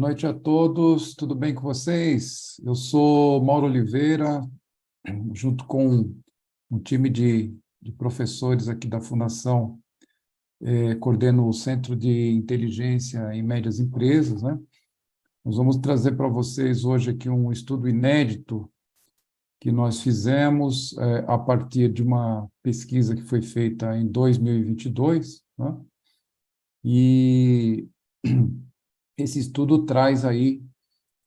Boa noite a todos, tudo bem com vocês? Eu sou Mauro Oliveira, junto com um time de professores aqui da Fundação, coordeno o Centro de Inteligência em Médias Empresas, né? Nós vamos trazer para vocês hoje aqui um estudo inédito que nós fizemos a partir de uma pesquisa que foi feita em 2022, né? E esse estudo traz aí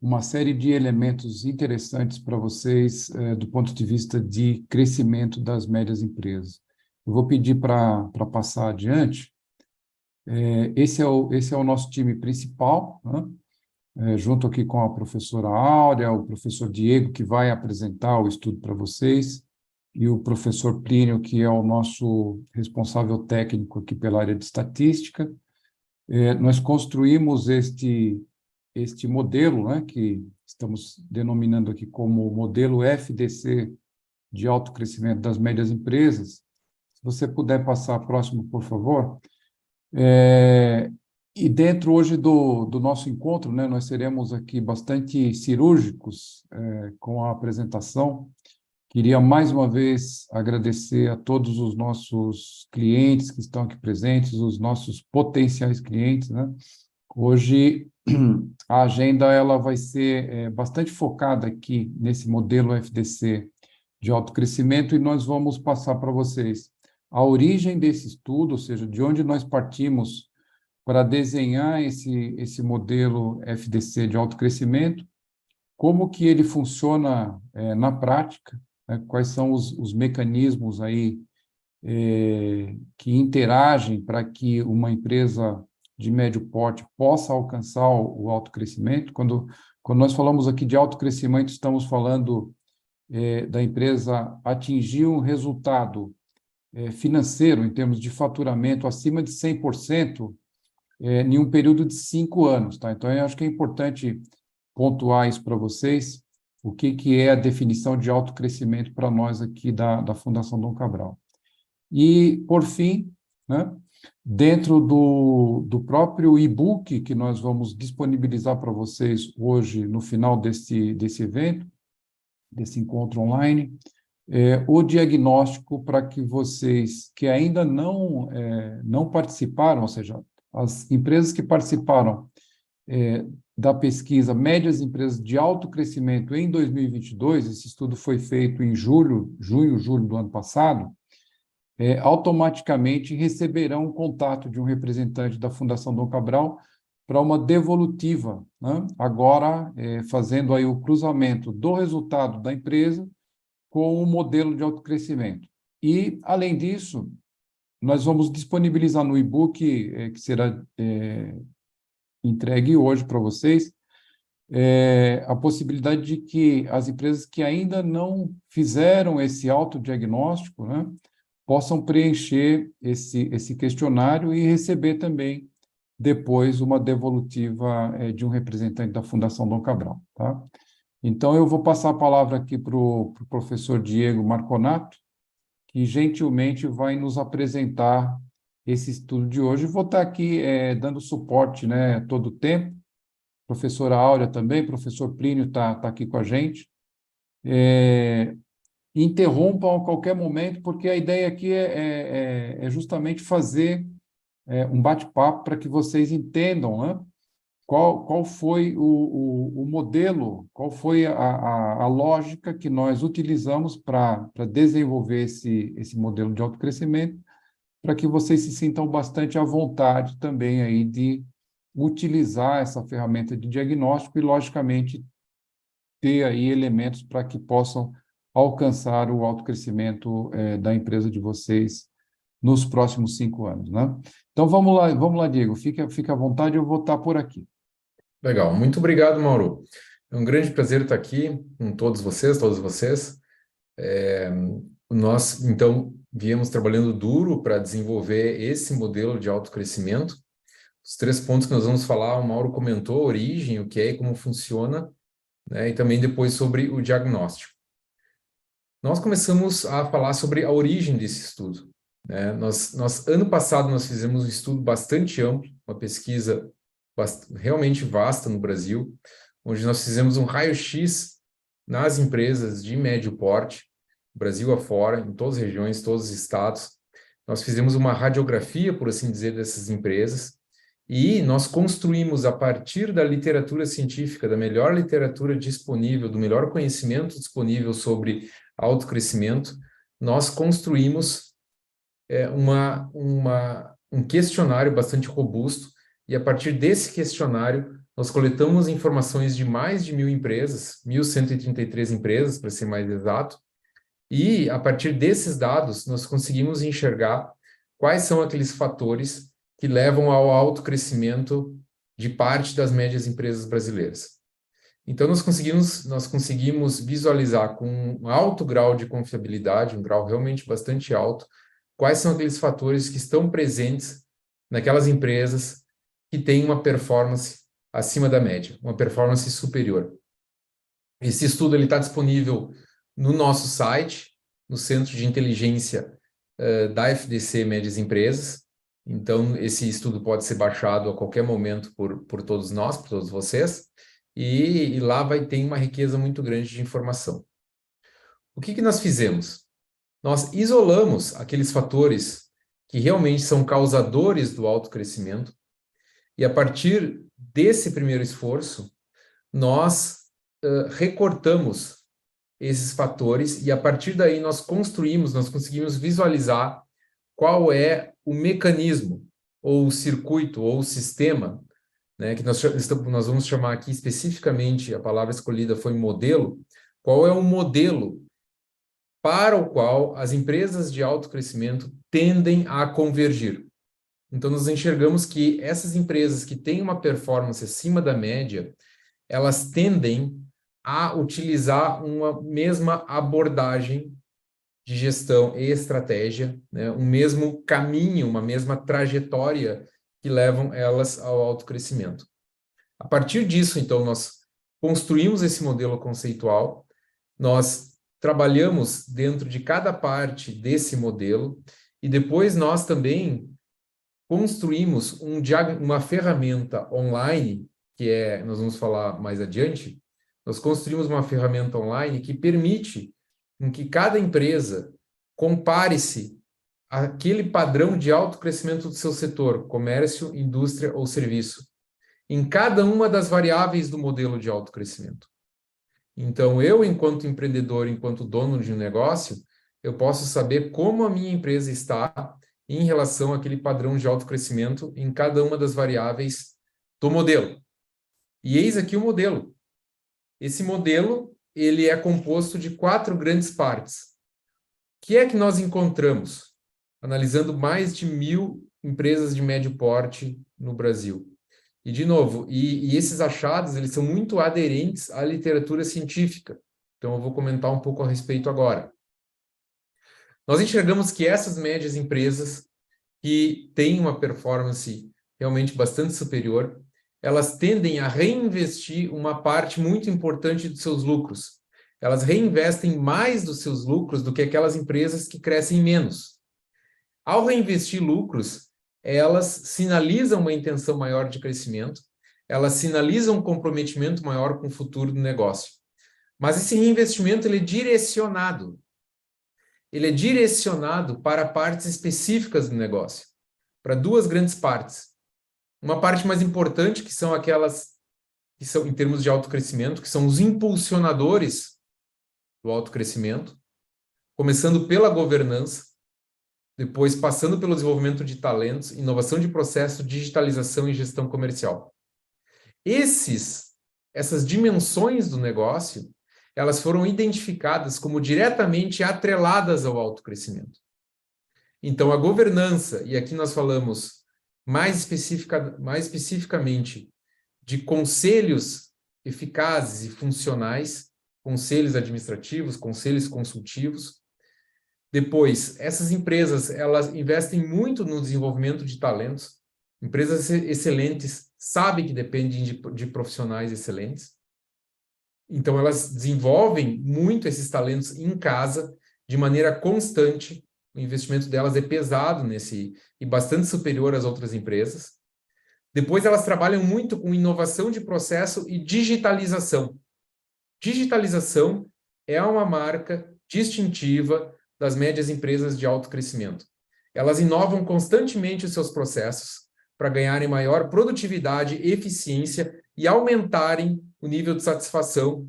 uma série de elementos interessantes para vocês do ponto de vista de crescimento das médias empresas. Eu vou pedir para passar adiante. Esse é o nosso time principal, né? Junto aqui com a professora Áurea, o professor Diego, que vai apresentar o estudo para vocês, e o professor Plínio, que é o nosso responsável técnico aqui pela área de estatística. Nós construímos este modelo, né, que estamos denominando aqui como modelo FDC de alto crescimento das médias empresas. Se você puder passar próximo, por favor. E dentro hoje do nosso encontro, né, nós seremos aqui bastante cirúrgicos com a apresentação. Queria mais uma vez agradecer a todos os nossos clientes que estão aqui presentes, os nossos potenciais clientes, né? Hoje, a agenda ela vai ser bastante focada aqui nesse modelo FDC de alto crescimento e nós vamos passar para vocês a origem desse estudo, ou seja, de onde nós partimos para desenhar esse modelo FDC de alto crescimento, como que ele funciona na prática, né? Quais são os mecanismos aí que interagem para que uma empresa de médio porte possa alcançar o alto crescimento. Quando nós falamos aqui de alto crescimento, estamos falando da empresa atingir um resultado financeiro, em termos de faturamento, acima de 100%, em um período de 5 anos. Tá? Então, eu acho que é importante pontuar isso para vocês, o que é a definição de alto crescimento para nós aqui da Fundação Dom Cabral. E, por fim, né, dentro do próprio e-book que nós vamos disponibilizar para vocês hoje, no final desse evento, desse encontro online, o diagnóstico para que vocês que ainda não participaram, ou seja, as empresas que participaram da pesquisa Médias Empresas de Alto Crescimento em 2022, esse estudo foi feito em junho, julho do ano passado, automaticamente receberão um contato de um representante da Fundação Dom Cabral para uma devolutiva, né? Agora fazendo aí o cruzamento do resultado da empresa com o modelo de autocrescimento. E, além disso, nós vamos disponibilizar no e-book que será entregue hoje para vocês, a possibilidade de que as empresas que ainda não fizeram esse autodiagnóstico, né, possam preencher esse questionário e receber também, depois, uma devolutiva de um representante da Fundação Dom Cabral. Tá? Então, eu vou passar a palavra aqui para o professor Diego Marconato, que gentilmente vai nos apresentar esse estudo de hoje. Vou estar aqui dando suporte, né, todo o tempo. Professora Áurea também, professor Plínio está aqui com a gente. Interrompam a qualquer momento, porque a ideia aqui é justamente fazer um bate-papo para que vocês entendam, né, qual foi o modelo, qual foi a lógica que nós utilizamos para desenvolver esse modelo de autocrescimento, para que vocês se sintam bastante à vontade também aí de utilizar essa ferramenta de diagnóstico e, logicamente, ter aí elementos para que possam alcançar o autocrescimento da empresa de vocês nos próximos 5 anos, né? Então, vamos lá, Diego, fica à vontade, eu vou estar por aqui. Legal, muito obrigado, Mauro. É um grande prazer estar aqui com todos vocês, todas vocês. Nós, então, viemos trabalhando duro para desenvolver esse modelo de autocrescimento. Os 3 pontos que nós vamos falar, o Mauro comentou, a origem, o que é e como funciona, né, e também depois sobre o diagnóstico. Nós começamos a falar sobre a origem desse estudo, né? Ano passado, nós fizemos um estudo bastante amplo, uma pesquisa realmente vasta no Brasil, onde nós fizemos um raio-x nas empresas de médio porte, Brasil afora, em todas as regiões, todos os estados. Nós fizemos uma radiografia, por assim dizer, dessas empresas, e nós construímos, a partir da literatura científica, da melhor literatura disponível, do melhor conhecimento disponível sobre autocrescimento, nós construímos um questionário bastante robusto, e a partir desse questionário, nós coletamos informações de mais de 1.000 empresas, 1.133 empresas, para ser mais exato, e a partir desses dados, nós conseguimos enxergar quais são aqueles fatores que levam ao autocrescimento de parte das médias empresas brasileiras. Então, nós conseguimos visualizar com um alto grau de confiabilidade, um grau realmente bastante alto, quais são aqueles fatores que estão presentes naquelas empresas que têm uma performance acima da média, uma performance superior. Esse estudo está disponível no nosso site, no Centro de Inteligência da FDC Médias Empresas. Então, esse estudo pode ser baixado a qualquer momento por todos nós, por todos vocês, e lá ter uma riqueza muito grande de informação. O que nós fizemos? Nós isolamos aqueles fatores que realmente são causadores do autocrescimento, e a partir desse primeiro esforço, nós recortamos esses fatores, e a partir daí nós conseguimos visualizar qual é o mecanismo, ou o circuito, ou o sistema, né, que nós vamos chamar aqui especificamente, a palavra escolhida foi modelo, qual é o modelo para o qual as empresas de alto crescimento tendem a convergir. Então, nós enxergamos que essas empresas que têm uma performance acima da média, elas tendem a utilizar uma mesma abordagem de gestão e estratégia, né? Um mesmo caminho, uma mesma trajetória que levam elas ao autocrescimento. A partir disso, então, nós construímos esse modelo conceitual, nós trabalhamos dentro de cada parte desse modelo, e depois nós também construímos uma ferramenta online, nós vamos falar mais adiante, nós construímos uma ferramenta online que permite que cada empresa compare-se àquele padrão de autocrescimento do seu setor, comércio, indústria ou serviço, em cada uma das variáveis do modelo de autocrescimento. Então, eu, enquanto empreendedor, enquanto dono de um negócio, eu posso saber como a minha empresa está em relação àquele padrão de autocrescimento em cada uma das variáveis do modelo. E eis aqui o modelo. Esse modelo, ele é composto de 4 grandes partes. O que é que nós encontramos, analisando mais de 1.000 empresas de médio porte no Brasil? E, de novo, esses achados, eles são muito aderentes à literatura científica. Então, eu vou comentar um pouco a respeito agora. Nós enxergamos que essas médias empresas que têm uma performance realmente bastante superior, elas tendem a reinvestir uma parte muito importante dos seus lucros. Elas reinvestem mais dos seus lucros do que aquelas empresas que crescem menos. Ao reinvestir lucros, elas sinalizam uma intenção maior de crescimento, elas sinalizam um comprometimento maior com o futuro do negócio. Mas esse reinvestimento ele é direcionado. Ele é direcionado para partes específicas do negócio, para 2 grandes partes. Uma parte mais importante, que são aquelas que são, em termos de autocrescimento, que são os impulsionadores do autocrescimento, começando pela governança, depois passando pelo desenvolvimento de talentos, inovação de processo, digitalização e gestão comercial. Essas dimensões do negócio, elas foram identificadas como diretamente atreladas ao autocrescimento. Então, a governança, e aqui nós falamos mais especificamente de conselhos eficazes e funcionais, conselhos administrativos, conselhos consultivos. Depois, essas empresas, elas investem muito no desenvolvimento de talentos. Empresas excelentes sabem que dependem de profissionais excelentes. Então, elas desenvolvem muito esses talentos em casa, de maneira constante. O investimento delas é pesado e bastante superior às outras empresas. Depois, elas trabalham muito com inovação de processo e digitalização. Digitalização é uma marca distintiva das médias empresas de alto crescimento. Elas inovam constantemente os seus processos para ganharem maior produtividade, eficiência e aumentarem o nível de satisfação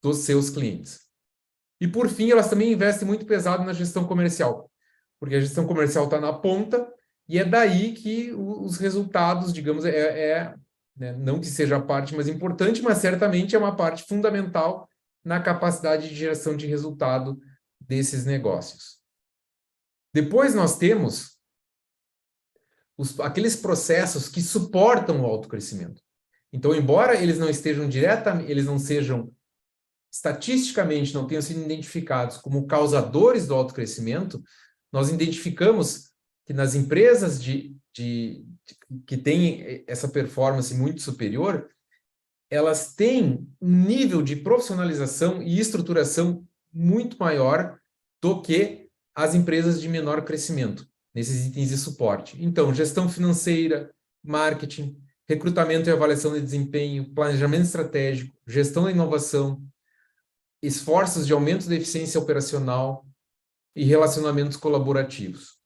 dos seus clientes. E, por fim, elas também investem muito pesado na gestão comercial, porque a gestão comercial está na ponta e é daí que os resultados, digamos, né, não que seja a parte mais importante, mas certamente é uma parte fundamental na capacidade de geração de resultado desses negócios. Depois nós temos aqueles processos que suportam o autocrescimento. Então, embora eles não estejam diretamente, eles não sejam estatisticamente, não tenham sido identificados como causadores do autocrescimento, nós identificamos que nas empresas que têm essa performance muito superior, elas têm um nível de profissionalização e estruturação muito maior do que as empresas de menor crescimento, nesses itens de suporte. Então, gestão financeira, marketing, recrutamento e avaliação de desempenho, planejamento estratégico, gestão da inovação, esforços de aumento da eficiência operacional e relacionamentos colaborativos.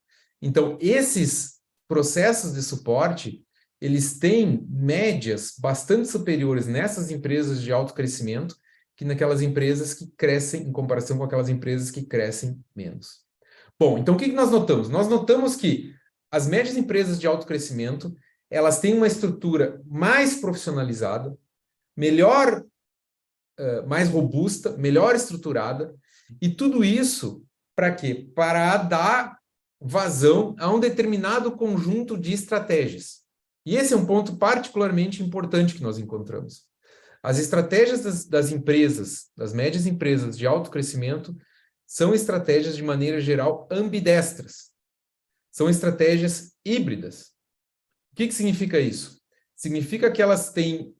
Então, esses processos de suporte, eles têm médias bastante superiores nessas empresas de alto crescimento que naquelas empresas que crescem, em comparação com aquelas empresas que crescem menos. Bom, então o que nós notamos? Nós notamos que as médias empresas de alto crescimento, elas têm uma estrutura mais profissionalizada, melhor, mais robusta, melhor estruturada, e tudo isso para quê? Para dar vazão a um determinado conjunto de estratégias. E esse é um ponto particularmente importante que nós encontramos. As estratégias das empresas, das médias empresas de alto crescimento, são estratégias, de maneira geral, ambidestras. São estratégias híbridas. O que significa isso? Significa que elas têm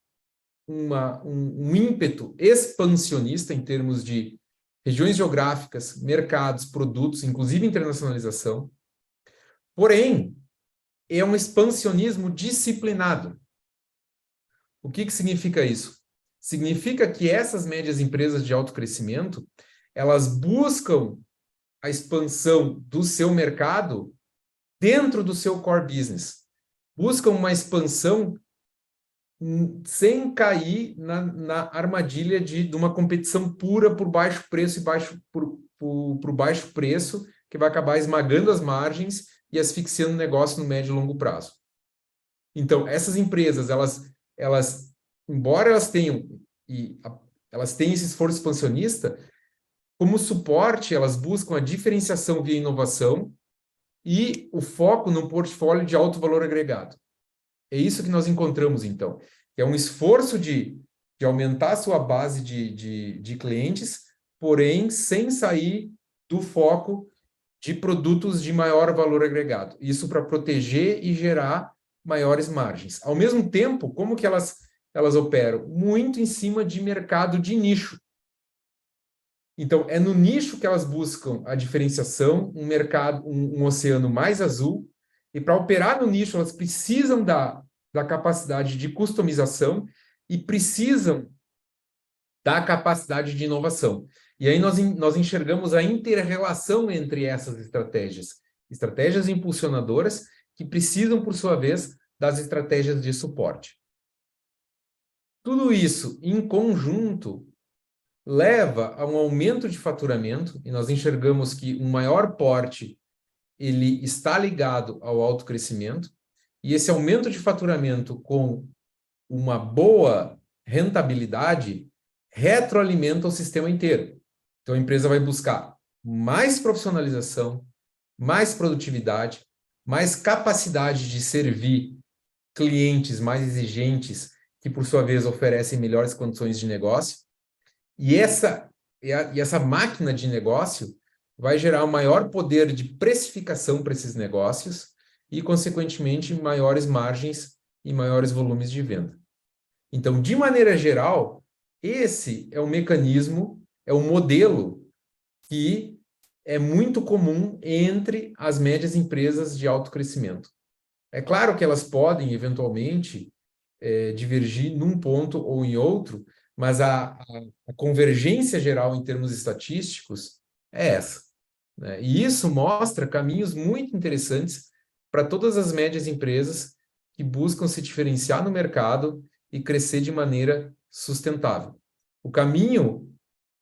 um ímpeto expansionista em termos de regiões geográficas, mercados, produtos, inclusive internacionalização. Porém, é um expansionismo disciplinado. O que significa isso? Significa que essas médias empresas de alto crescimento, elas buscam a expansão do seu mercado dentro do seu core business. Buscam uma expansão sem cair na armadilha de uma competição pura por baixo preço e por baixo preço, que vai acabar esmagando as margens e asfixiando o negócio no médio e longo prazo. Então, essas empresas, embora elas tenham esse esforço expansionista, como suporte, elas buscam a diferenciação via inovação e o foco no portfólio de alto valor agregado. É isso que nós encontramos, então. É um esforço de aumentar a sua base de clientes, porém sem sair do foco de produtos de maior valor agregado. Isso para proteger e gerar maiores margens. Ao mesmo tempo, como que elas operam? Muito em cima de mercado de nicho. Então, é no nicho que elas buscam a diferenciação, um mercado, um oceano mais azul, e para operar no nicho, elas precisam da capacidade de customização e precisam da capacidade de inovação. E aí nós enxergamos a inter-relação entre essas estratégias impulsionadoras que precisam, por sua vez, das estratégias de suporte. Tudo isso, em conjunto, leva a um aumento de faturamento, e nós enxergamos que um maior porte ele está ligado ao alto crescimento, e esse aumento de faturamento com uma boa rentabilidade retroalimenta o sistema inteiro. Então, a empresa vai buscar mais profissionalização, mais produtividade, mais capacidade de servir clientes mais exigentes, que, por sua vez, oferecem melhores condições de negócio. E essa máquina de negócio vai gerar um maior poder de precificação para esses negócios e, consequentemente, maiores margens e maiores volumes de venda. Então, de maneira geral, esse é um mecanismo, é um modelo que é muito comum entre as médias empresas de alto crescimento. É claro que elas podem, eventualmente, divergir num ponto ou em outro, mas a convergência geral em termos estatísticos é essa, né? E isso mostra caminhos muito interessantes para todas as médias empresas que buscam se diferenciar no mercado e crescer de maneira sustentável. O caminho,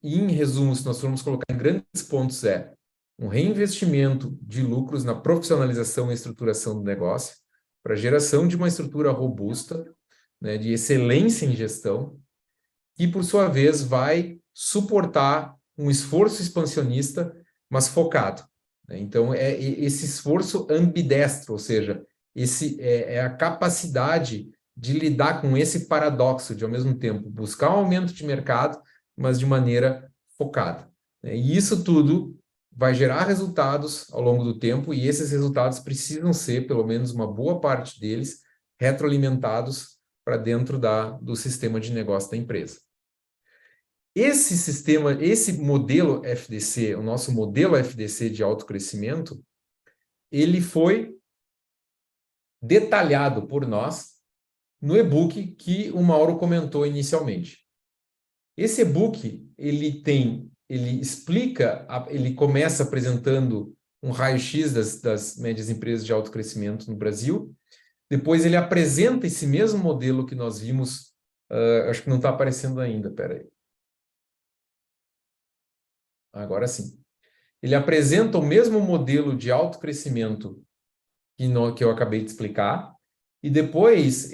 em resumo, se nós formos colocar em grandes pontos, é um reinvestimento de lucros na profissionalização e estruturação do negócio, para geração de uma estrutura robusta, né, de excelência em gestão, que, por sua vez, vai suportar um esforço expansionista, mas focado, né? Então, é esse esforço ambidestro, ou seja, é a capacidade de lidar com esse paradoxo de, ao mesmo tempo, buscar um aumento de mercado, mas de maneira focada, né? E isso tudo vai gerar resultados ao longo do tempo, e esses resultados precisam ser, pelo menos uma boa parte deles, retroalimentados para dentro do sistema de negócio da empresa. Esse sistema, esse modelo FDC, o nosso modelo FDC de autocrescimento, ele foi detalhado por nós no e-book que o Mauro comentou inicialmente. Esse e-book, ele explica, ele começa apresentando um raio-x das médias empresas de autocrescimento no Brasil. Depois ele apresenta esse mesmo modelo que nós vimos, acho que não está aparecendo ainda, peraí. Agora sim. Ele apresenta o mesmo modelo de autocrescimento que eu acabei de explicar, e depois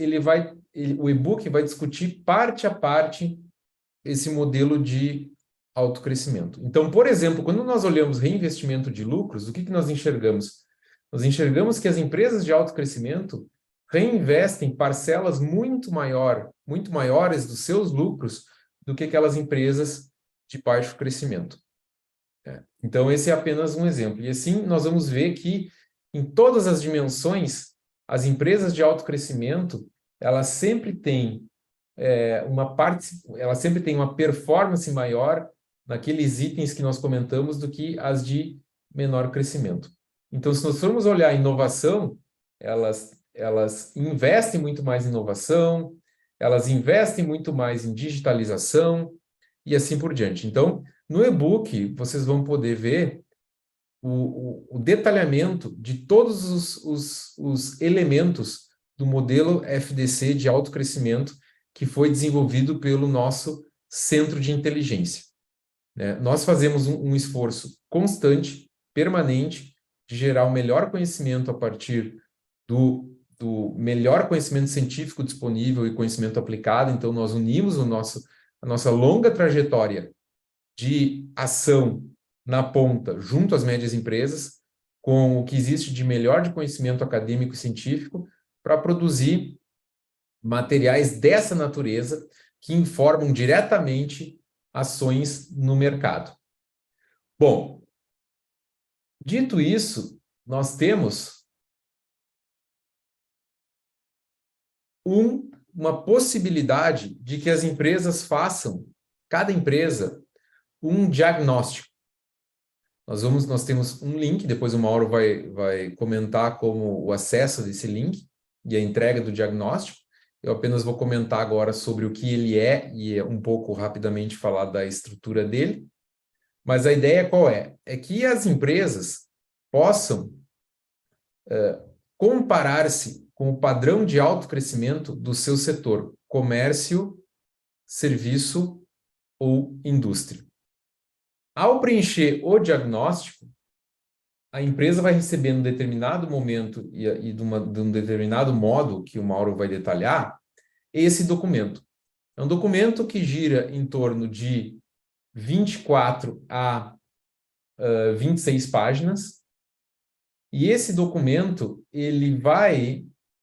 o e-book vai discutir parte a parte esse modelo de autocrescimento. Então, por exemplo, quando nós olhamos reinvestimento de lucros, o que nós enxergamos? Nós enxergamos que as empresas de autocrescimento reinvestem parcelas muito maiores dos seus lucros do que aquelas empresas de baixo crescimento. Então, esse é apenas um exemplo. E assim, nós vamos ver que, em todas as dimensões, as empresas de alto crescimento, elas sempre têm elas sempre têm uma performance maior naqueles itens que nós comentamos do que as de menor crescimento. Então, se nós formos olhar a inovação, elas investem muito mais em inovação, elas investem muito mais em digitalização e assim por diante. Então, no e-book, vocês vão poder ver o detalhamento de todos os elementos do modelo FDC de autocrescimento que foi desenvolvido pelo nosso centro de inteligência, né? Nós fazemos um esforço constante, permanente, de gerar o melhor conhecimento a partir do melhor conhecimento científico disponível e conhecimento aplicado. Então, nós unimos a nossa longa trajetória de ação na ponta, junto às médias empresas, com o que existe de melhor de conhecimento acadêmico e científico, para produzir materiais dessa natureza que informam diretamente ações no mercado. Bom, dito isso, nós temos uma possibilidade de que as empresas façam, cada empresa, um diagnóstico. Nós temos um link, depois o Mauro vai comentar como o acesso desse link e a entrega do diagnóstico. Eu apenas vou comentar agora sobre o que ele é e um pouco rapidamente falar da estrutura dele. Mas a ideia qual é? É que as empresas possam comparar-se com o padrão de alto crescimento do seu setor, comércio, serviço ou indústria. Ao preencher o diagnóstico, a empresa vai receber em um determinado momento e de um determinado modo, que o Mauro vai detalhar, esse documento. É um documento que gira em torno de 24 a 26 páginas, e esse documento ele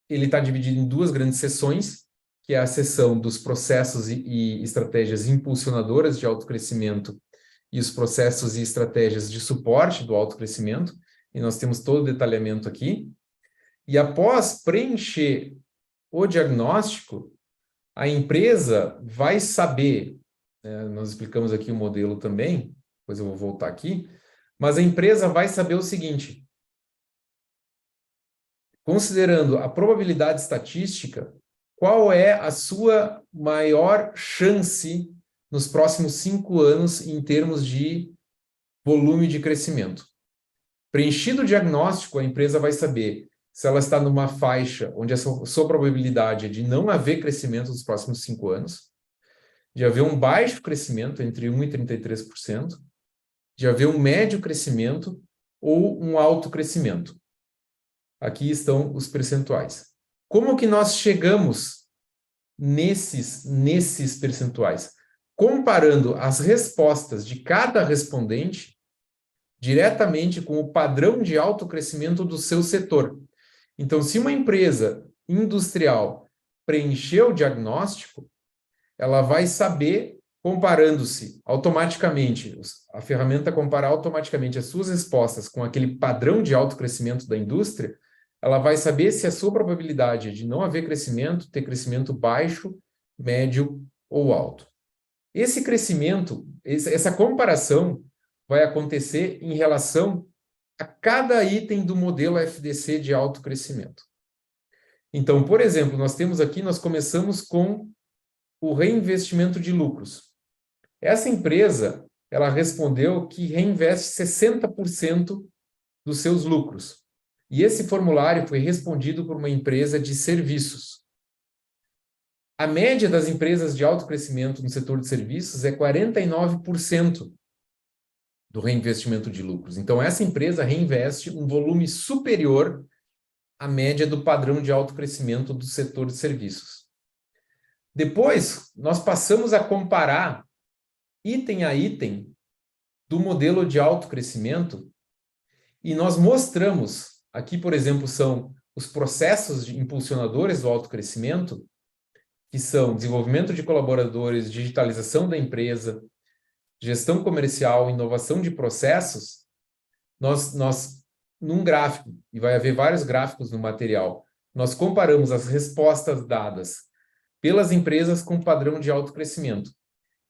está dividido em duas grandes seções, que é a seção dos processos e estratégias impulsionadoras de autocrescimento e os processos e estratégias de suporte do autocrescimento, e nós temos todo o detalhamento aqui. E após preencher o diagnóstico, a empresa vai saber, nós explicamos aqui o modelo também, depois eu vou voltar aqui, mas a empresa vai saber o seguinte: considerando a probabilidade estatística, qual é a sua maior chance nos próximos 5 anos em termos de volume de crescimento. Preenchido o diagnóstico, a empresa vai saber se ela está numa faixa onde a sua probabilidade é de não haver crescimento nos próximos 5 anos, de haver um baixo crescimento, entre 1% e 33%, de haver um médio crescimento ou um alto crescimento. Aqui estão os percentuais. Como que nós chegamos nesses percentuais? Comparando as respostas de cada respondente diretamente com o padrão de alto crescimento do seu setor. Então, se uma empresa industrial preencher o diagnóstico, ela vai saber, comparando-se automaticamente, a ferramenta compara automaticamente as suas respostas com aquele padrão de alto crescimento da indústria, ela vai saber se a sua probabilidade é de não haver crescimento, ter crescimento baixo, médio ou alto. Esse crescimento, essa comparação vai acontecer em relação a cada item do modelo FDC de alto crescimento. Então, por exemplo, nós começamos com o reinvestimento de lucros. Essa empresa, ela respondeu que reinveste 60% dos seus lucros. E esse formulário foi respondido por uma empresa de serviços. A média das empresas de alto crescimento no setor de serviços é 49% do reinvestimento de lucros. Então, essa empresa reinveste um volume superior à média do padrão de alto crescimento do setor de serviços. Depois, nós passamos a comparar item a item do modelo de alto crescimento e nós mostramos, aqui, por exemplo, são os processos impulsionadores do alto crescimento, que são desenvolvimento de colaboradores, digitalização da empresa, gestão comercial, inovação de processos. Nós, num gráfico, e vai haver vários gráficos no material, nós comparamos as respostas dadas pelas empresas com padrão de alto crescimento.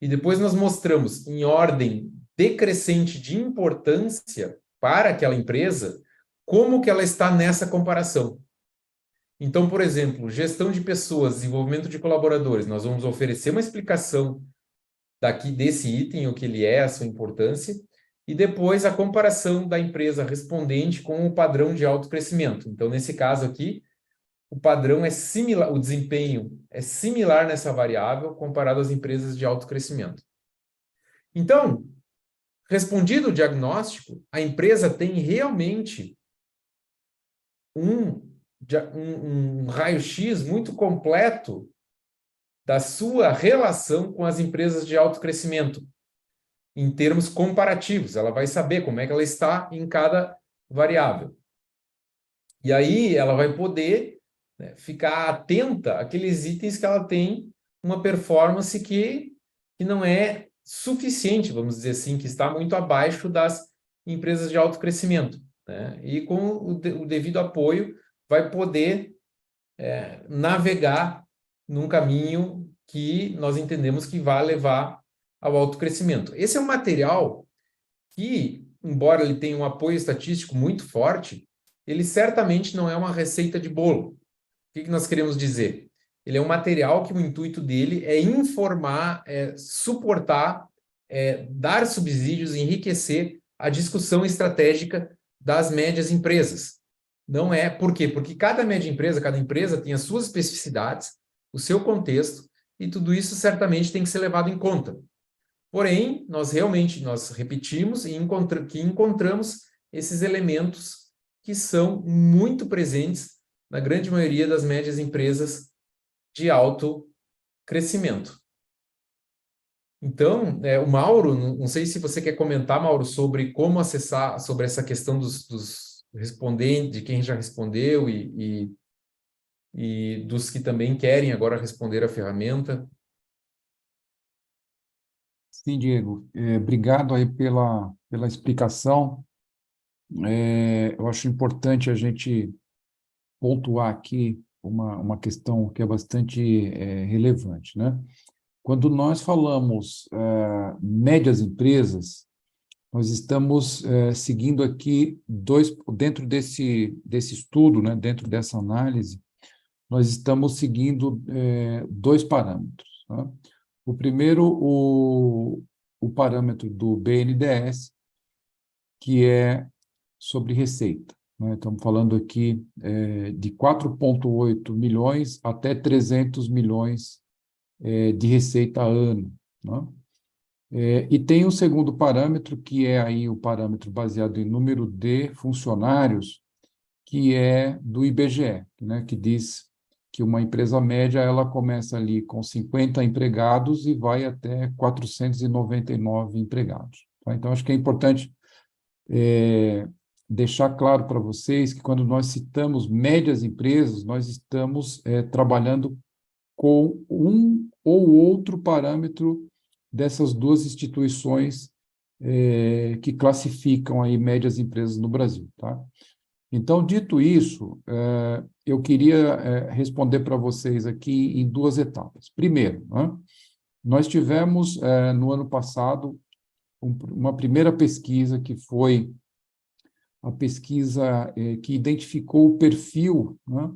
E depois nós mostramos, em ordem decrescente de importância para aquela empresa, como que ela está nessa comparação. Então, por exemplo, gestão de pessoas, desenvolvimento de colaboradores, nós vamos oferecer uma explicação desse item, o que ele é, a sua importância, e depois a comparação da empresa respondente com o padrão de alto crescimento. Então, nesse caso aqui, o padrão é similar, o desempenho é similar nessa variável comparado às empresas de alto crescimento. Então, respondido o diagnóstico, a empresa tem realmente um raio-x muito completo da sua relação com as empresas de alto crescimento, em termos comparativos. Ela vai saber como é que ela está em cada variável. E aí ela vai poder, né, ficar atenta àqueles itens que ela tem uma performance que não é suficiente, vamos dizer assim, que está muito abaixo das empresas de alto crescimento, né? E com o devido apoio vai poder navegar num caminho que nós entendemos que vai levar ao alto crescimento. Esse é um material que, embora ele tenha um apoio estatístico muito forte, ele certamente não é uma receita de bolo. O que nós queremos dizer? Ele é um material que o intuito dele é informar, suportar, dar subsídios, enriquecer a discussão estratégica das médias empresas. Não é, por quê? Porque cada média empresa, cada empresa tem as suas especificidades, o seu contexto, e tudo isso certamente tem que ser levado em conta. Porém, nós repetimos e encontramos esses elementos que são muito presentes na grande maioria das médias empresas de alto crescimento. Então, o Mauro, não sei se você quer comentar, Mauro, sobre como acessar, sobre essa questão dos respondentes, de quem já respondeu e dos que também querem agora responder a ferramenta. Sim, Diego. Obrigado aí pela explicação. Eu acho importante a gente pontuar aqui uma questão que é bastante relevante, né? Quando nós falamos médias empresas, nós estamos seguindo aqui dentro desse estudo, né, dentro dessa análise, nós estamos seguindo dois parâmetros. Tá? O primeiro, o parâmetro do BNDES, que é sobre receita. Né? Estamos falando aqui de 4,8 milhões até 300 milhões de receita a ano. Né? E tem o segundo parâmetro, que é aí o parâmetro baseado em número de funcionários, que é do IBGE, né, que diz que uma empresa média ela começa ali com 50 empregados e vai até 499 empregados. Tá? Então, acho que é importante deixar claro para vocês que quando nós citamos médias empresas, nós estamos trabalhando com um ou outro parâmetro dessas duas instituições que classificam aí médias empresas no Brasil, tá? Então, dito isso, eu queria responder para vocês aqui em duas etapas. Primeiro, né, nós tivemos, no ano passado, uma primeira pesquisa, que foi a pesquisa que identificou o perfil, né,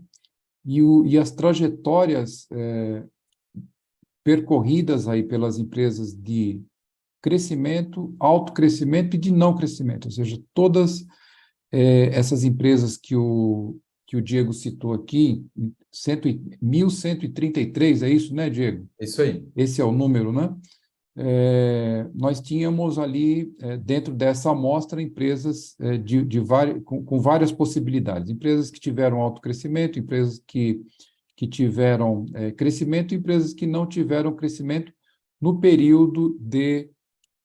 e as trajetórias percorridas aí pelas empresas de crescimento, alto crescimento e de não crescimento, ou seja, todas essas empresas que o Diego citou aqui, 1.133, é isso, né, Diego? É isso aí. Esse é o número, né? Nós tínhamos ali, dentro dessa amostra, empresas com várias possibilidades. Empresas que tiveram alto crescimento, empresas que tiveram crescimento, e empresas que não tiveram crescimento no período de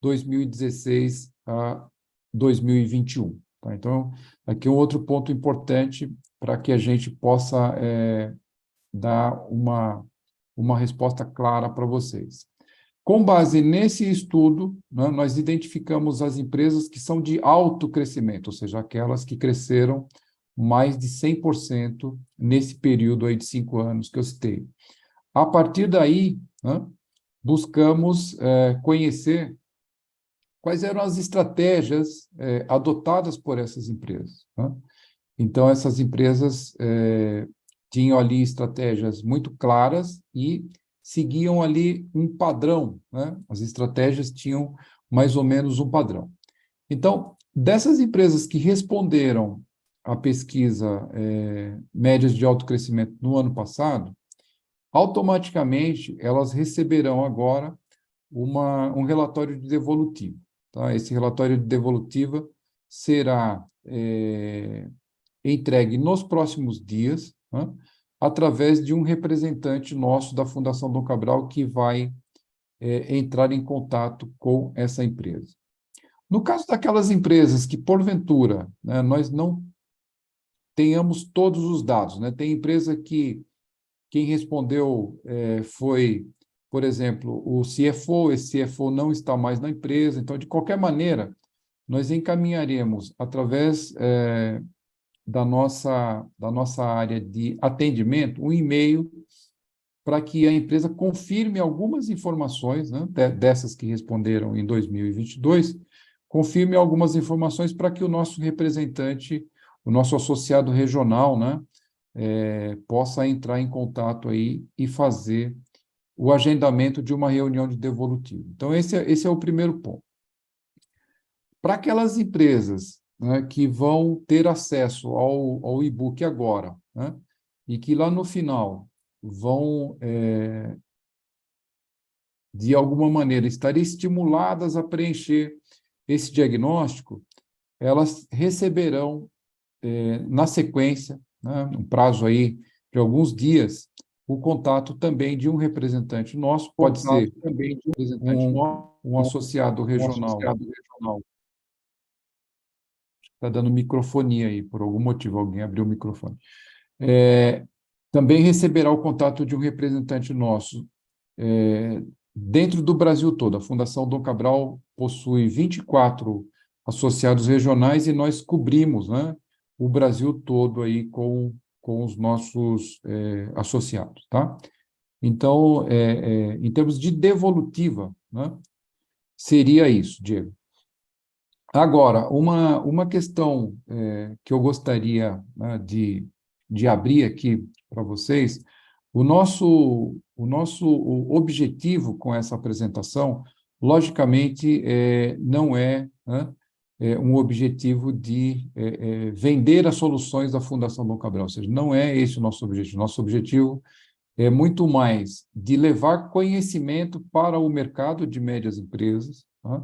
2016 a 2021. Tá? Então, aqui um outro ponto importante para que a gente possa dar uma resposta clara para vocês. Com base nesse estudo, né, nós identificamos as empresas que são de alto crescimento, ou seja, aquelas que cresceram mais de 100% nesse período aí de 5 anos que eu citei. A partir daí, né, buscamos conhecer quais eram as estratégias adotadas por essas empresas. Né? Então, essas empresas tinham ali estratégias muito claras e seguiam ali um padrão, né? As estratégias tinham mais ou menos um padrão. Então, dessas empresas que responderam à pesquisa médias de alto crescimento no ano passado, automaticamente elas receberão agora um relatório de devolutivo. Tá? Esse relatório de devolutiva será entregue nos próximos dias, né, através de um representante nosso da Fundação Dom Cabral que vai entrar em contato com essa empresa. No caso daquelas empresas que, porventura, né, nós não tenhamos todos os dados, né? Tem empresa que quem respondeu foi, por exemplo, o CFO, esse CFO não está mais na empresa, então, de qualquer maneira, nós encaminharemos, através da nossa área de atendimento, um e-mail para que a empresa confirme algumas informações, né, dessas que responderam em 2022, confirme algumas informações para que o nosso representante, o nosso associado regional, né, possa entrar em contato aí e fazer o agendamento de uma reunião de devolutivo. Então, esse é o primeiro ponto. Para aquelas empresas, né, que vão ter acesso ao e-book agora, né, e que lá no final vão, de alguma maneira, estar estimuladas a preencher esse diagnóstico, elas receberão, na sequência, né, um prazo aí de alguns dias, o contato também de um representante nosso, pode ser também de um associado regional. Está dando microfonia aí, por algum motivo, alguém abriu o microfone. Também receberá o contato de um representante nosso dentro do Brasil todo. A Fundação Dom Cabral possui 24 associados regionais e nós cobrimos, né, o Brasil todo aí com os nossos associados, tá? Então, em termos de devolutiva, né, seria isso, Diego. Agora, uma questão que eu gostaria, né, de abrir aqui para vocês, o nosso objetivo com essa apresentação, logicamente, não é, né, um objetivo de vender as soluções da Fundação Dom Cabral, ou seja, não é esse o nosso objetivo. Nosso objetivo é muito mais de levar conhecimento para o mercado de médias empresas, tá?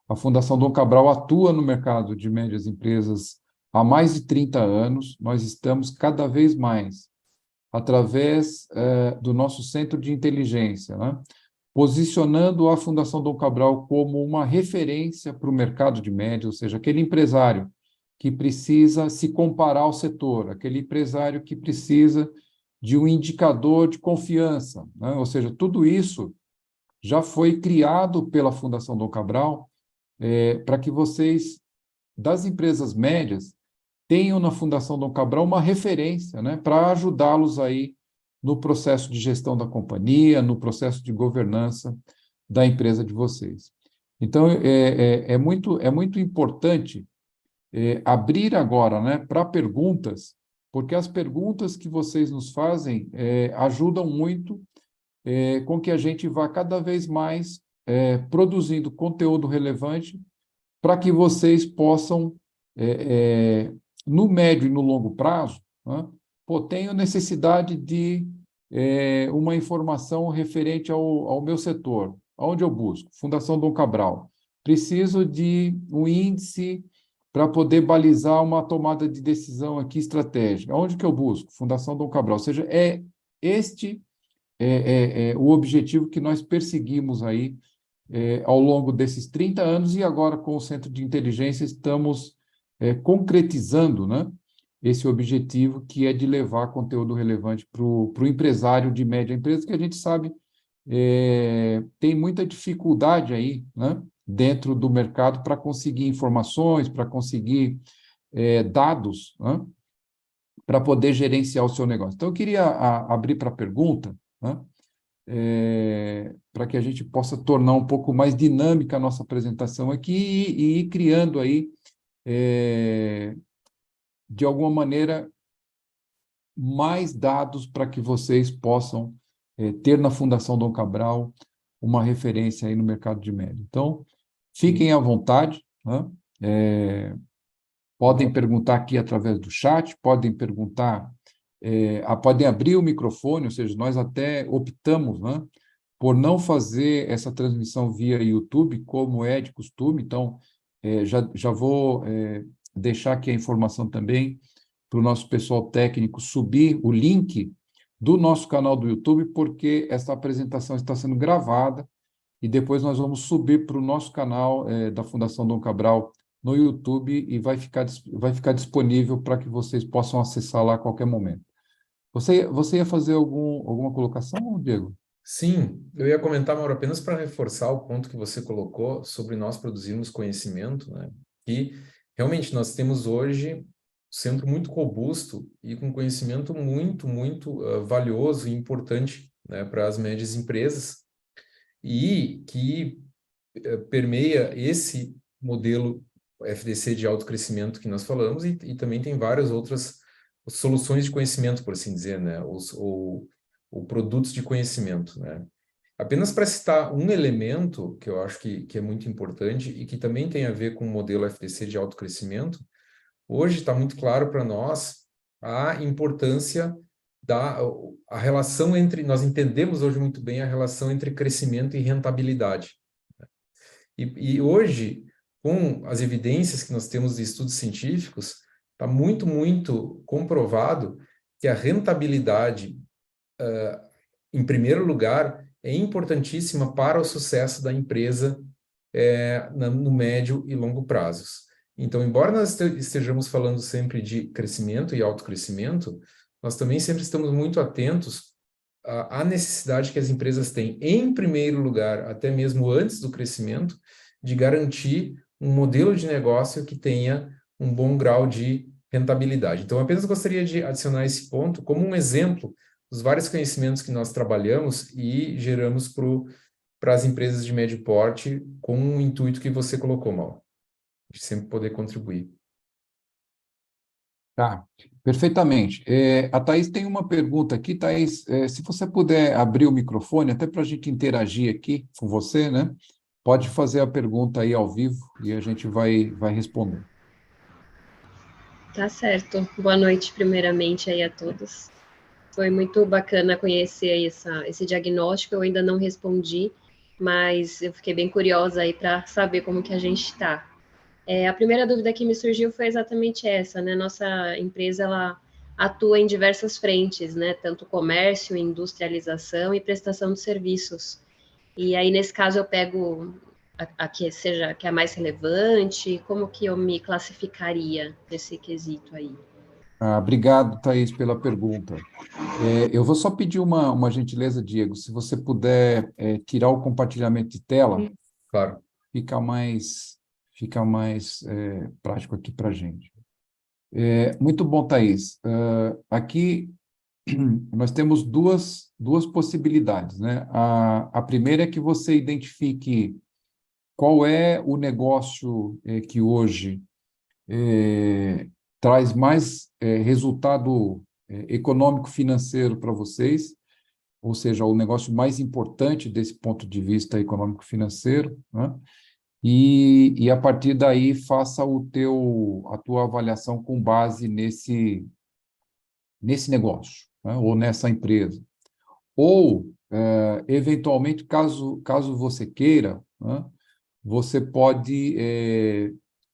A Fundação Dom Cabral atua no mercado de médias empresas há mais de 30 anos. Nós estamos cada vez mais, através do nosso centro de inteligência, né, posicionando a Fundação Dom Cabral como uma referência para o mercado de médias, ou seja, aquele empresário que precisa se comparar ao setor, aquele empresário que precisa de um indicador de confiança, né? Ou seja, tudo isso já foi criado pela Fundação Dom Cabral para que vocês, das empresas médias, tenham na Fundação Dom Cabral uma referência, né, para ajudá-los aí no processo de gestão da companhia, no processo de governança da empresa de vocês. Então, é muito importante abrir agora, né, para perguntas, porque as perguntas que vocês nos fazem ajudam muito com que a gente vá cada vez mais produzindo conteúdo relevante para que vocês possam, no médio e no longo prazo, né, pô, tenho necessidade de uma informação referente ao meu setor. Onde eu busco? Fundação Dom Cabral. Preciso de um índice para poder balizar uma tomada de decisão aqui estratégica. Onde que eu busco? Fundação Dom Cabral. Ou seja, este o objetivo que nós perseguimos aí ao longo desses 30 anos e agora com o Centro de Inteligência estamos concretizando, né, esse objetivo que é de levar conteúdo relevante para o empresário de média empresa, que a gente sabe tem muita dificuldade aí, né, dentro do mercado para conseguir informações, para conseguir dados, né, para poder gerenciar o seu negócio. Então, eu queria abrir para pergunta, né, para que a gente possa tornar um pouco mais dinâmica a nossa apresentação aqui e ir criando aí, de alguma maneira, mais dados para que vocês possam ter na Fundação Dom Cabral uma referência aí no mercado de média. Então, fiquem à vontade, né? Podem perguntar aqui através do chat, podem perguntar, podem abrir o microfone, ou seja, nós até optamos, né, por não fazer essa transmissão via YouTube, como é de costume, então, já vou deixar aqui a informação também para o nosso pessoal técnico subir o link do nosso canal do YouTube, porque essa apresentação está sendo gravada e depois nós vamos subir para o nosso canal da Fundação Dom Cabral no YouTube e vai ficar disponível para que vocês possam acessar lá a qualquer momento. Você ia fazer alguma colocação, Diego? Sim, eu ia comentar, Mauro, apenas para reforçar o ponto que você colocou sobre nós produzirmos conhecimento, né? Que realmente nós temos hoje um centro muito robusto e com conhecimento muito, muito valioso e importante, né, para as médias empresas e que permeia esse modelo FDC de alto crescimento que nós falamos e também tem várias outras soluções de conhecimento, por assim dizer, né? Ou produtos de conhecimento, né? Apenas para citar um elemento que eu acho que é muito importante e que também tem a ver com o modelo FDC de alto crescimento, hoje está muito claro para nós a importância a relação entre, nós entendemos hoje muito bem a relação entre crescimento e rentabilidade. E hoje, com as evidências que nós temos de estudos científicos, está muito, muito comprovado que a rentabilidade, em primeiro lugar, é importantíssima para o sucesso da empresa no médio e longo prazos. Então, embora nós estejamos falando sempre de crescimento e autocrescimento, nós também sempre estamos muito atentos à necessidade que as empresas têm, em primeiro lugar, até mesmo antes do crescimento, de garantir um modelo de negócio que tenha um bom grau de rentabilidade. Então, apenas gostaria de adicionar esse ponto como um exemplo dos vários conhecimentos que nós trabalhamos e geramos para as empresas de médio porte com o intuito que você colocou, Mauro. de sempre poder contribuir. Tá, perfeitamente. A Thaís tem uma pergunta aqui, Thaís, se você puder abrir o microfone, até para a gente interagir aqui com você, né? Pode fazer a pergunta aí ao vivo e a gente vai responder. Tá certo. Boa noite, primeiramente, aí a todos. Foi muito bacana conhecer aí esse diagnóstico. Eu ainda não respondi, mas eu fiquei bem curiosa aí para saber como que a gente está. A primeira dúvida que me surgiu foi exatamente essa, né? Nossa empresa, ela atua em diversas frentes, né? Tanto comércio, industrialização e prestação de serviços. E aí, nesse caso, eu pego a que seja que é a mais relevante, como que eu me classificaria nesse quesito aí? Obrigado, Thaís, pela pergunta. Eu vou só pedir uma gentileza, Diego, se você puder tirar o compartilhamento de tela, Claro. fica mais prático aqui para a gente. Muito bom, Thaís. Aqui nós temos duas possibilidades, né? A primeira é que você identifique qual é o negócio que hoje traz mais resultado econômico-financeiro para vocês, ou seja, o negócio mais importante desse ponto de vista econômico-financeiro, né? E a partir daí faça a tua avaliação com base nesse negócio, né? Ou nessa empresa. Ou, eventualmente, caso você queira, né? Você pode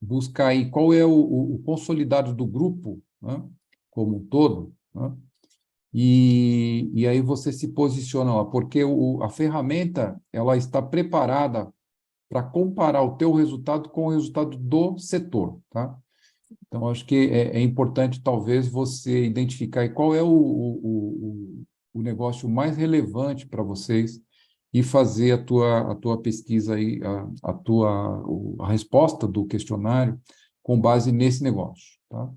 buscar aí qual é o consolidado do grupo, né? Como um todo, né? E aí você se posiciona lá, porque a ferramenta ela está preparada para comparar o teu resultado com o resultado do setor, tá? Então, acho que é importante, talvez, você identificar aí qual é o negócio mais relevante para vocês e fazer a tua pesquisa aí, a resposta do questionário com base nesse negócio, tá?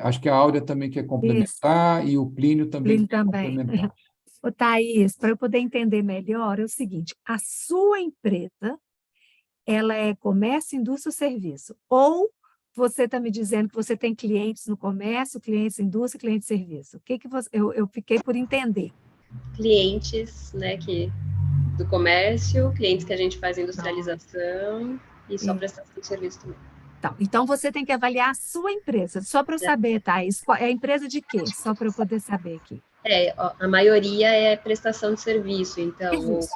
Acho que a Áurea também quer Isso, complementar e o Plínio também Plínio quer também. complementar. Ô, Thaís, para eu poder entender melhor, é o seguinte, a sua empresa, ela é comércio, indústria ou serviço? Ou você está me dizendo que você tem clientes no comércio, clientes em indústria, clientes em serviço? O que que você... Eu fiquei por entender. Clientes, né, do comércio, clientes que a gente faz Pronto. industrialização e só É. prestação de serviço também. Então, você tem que avaliar a sua empresa. Só para eu saber, Thaís, é a empresa de quê? Só para eu poder saber aqui. A maioria é prestação de serviço, então, ou Serviço.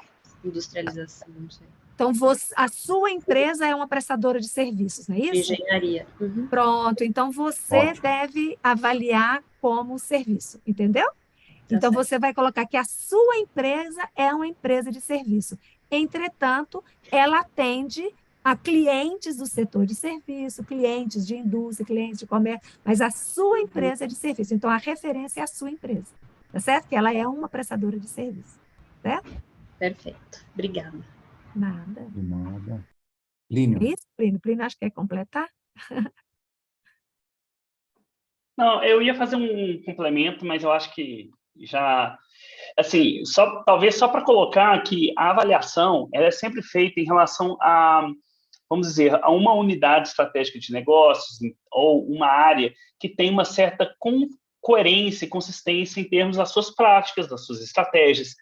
industrialização, não sei. Então, a sua empresa é uma prestadora de serviços, não é De isso? engenharia. Uhum. Pronto, então você Ótimo. deve avaliar como serviço, entendeu? Então, certo. você vai colocar que a sua empresa é uma empresa de serviço. Entretanto, ela atende a clientes do setor de serviço, clientes de indústria, clientes de comércio, mas a sua empresa é de serviço. Então, a referência é a sua empresa, tá certo? Que ela é uma prestadora de serviço, certo? Perfeito. Obrigada. Nada. De nada. É Plínio. isso, Plínio? Plínio, acho que quer completar? Não, eu ia fazer um complemento, mas eu acho que já, assim, talvez só para colocar que a avaliação ela é sempre feita em relação a, vamos dizer, a uma unidade estratégica de negócios ou uma área que tem uma certa coerência e consistência em termos das suas práticas, das suas estratégias.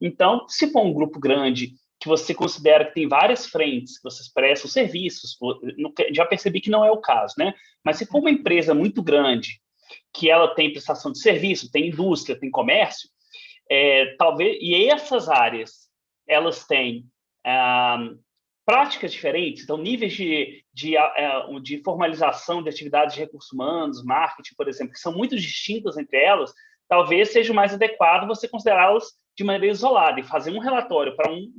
Então, se for um grupo grande que você considera que tem várias frentes, que vocês prestam serviços, já percebi que não é o caso, né? Mas se for uma empresa muito grande, que ela tem prestação de serviço, tem indústria, tem comércio, talvez, e essas áreas, elas têm práticas diferentes, então níveis de formalização de atividades de recursos humanos, marketing, por exemplo, que são muito distintas entre elas, talvez seja mais adequado você considerá-las de maneira isolada e fazer um relatório para um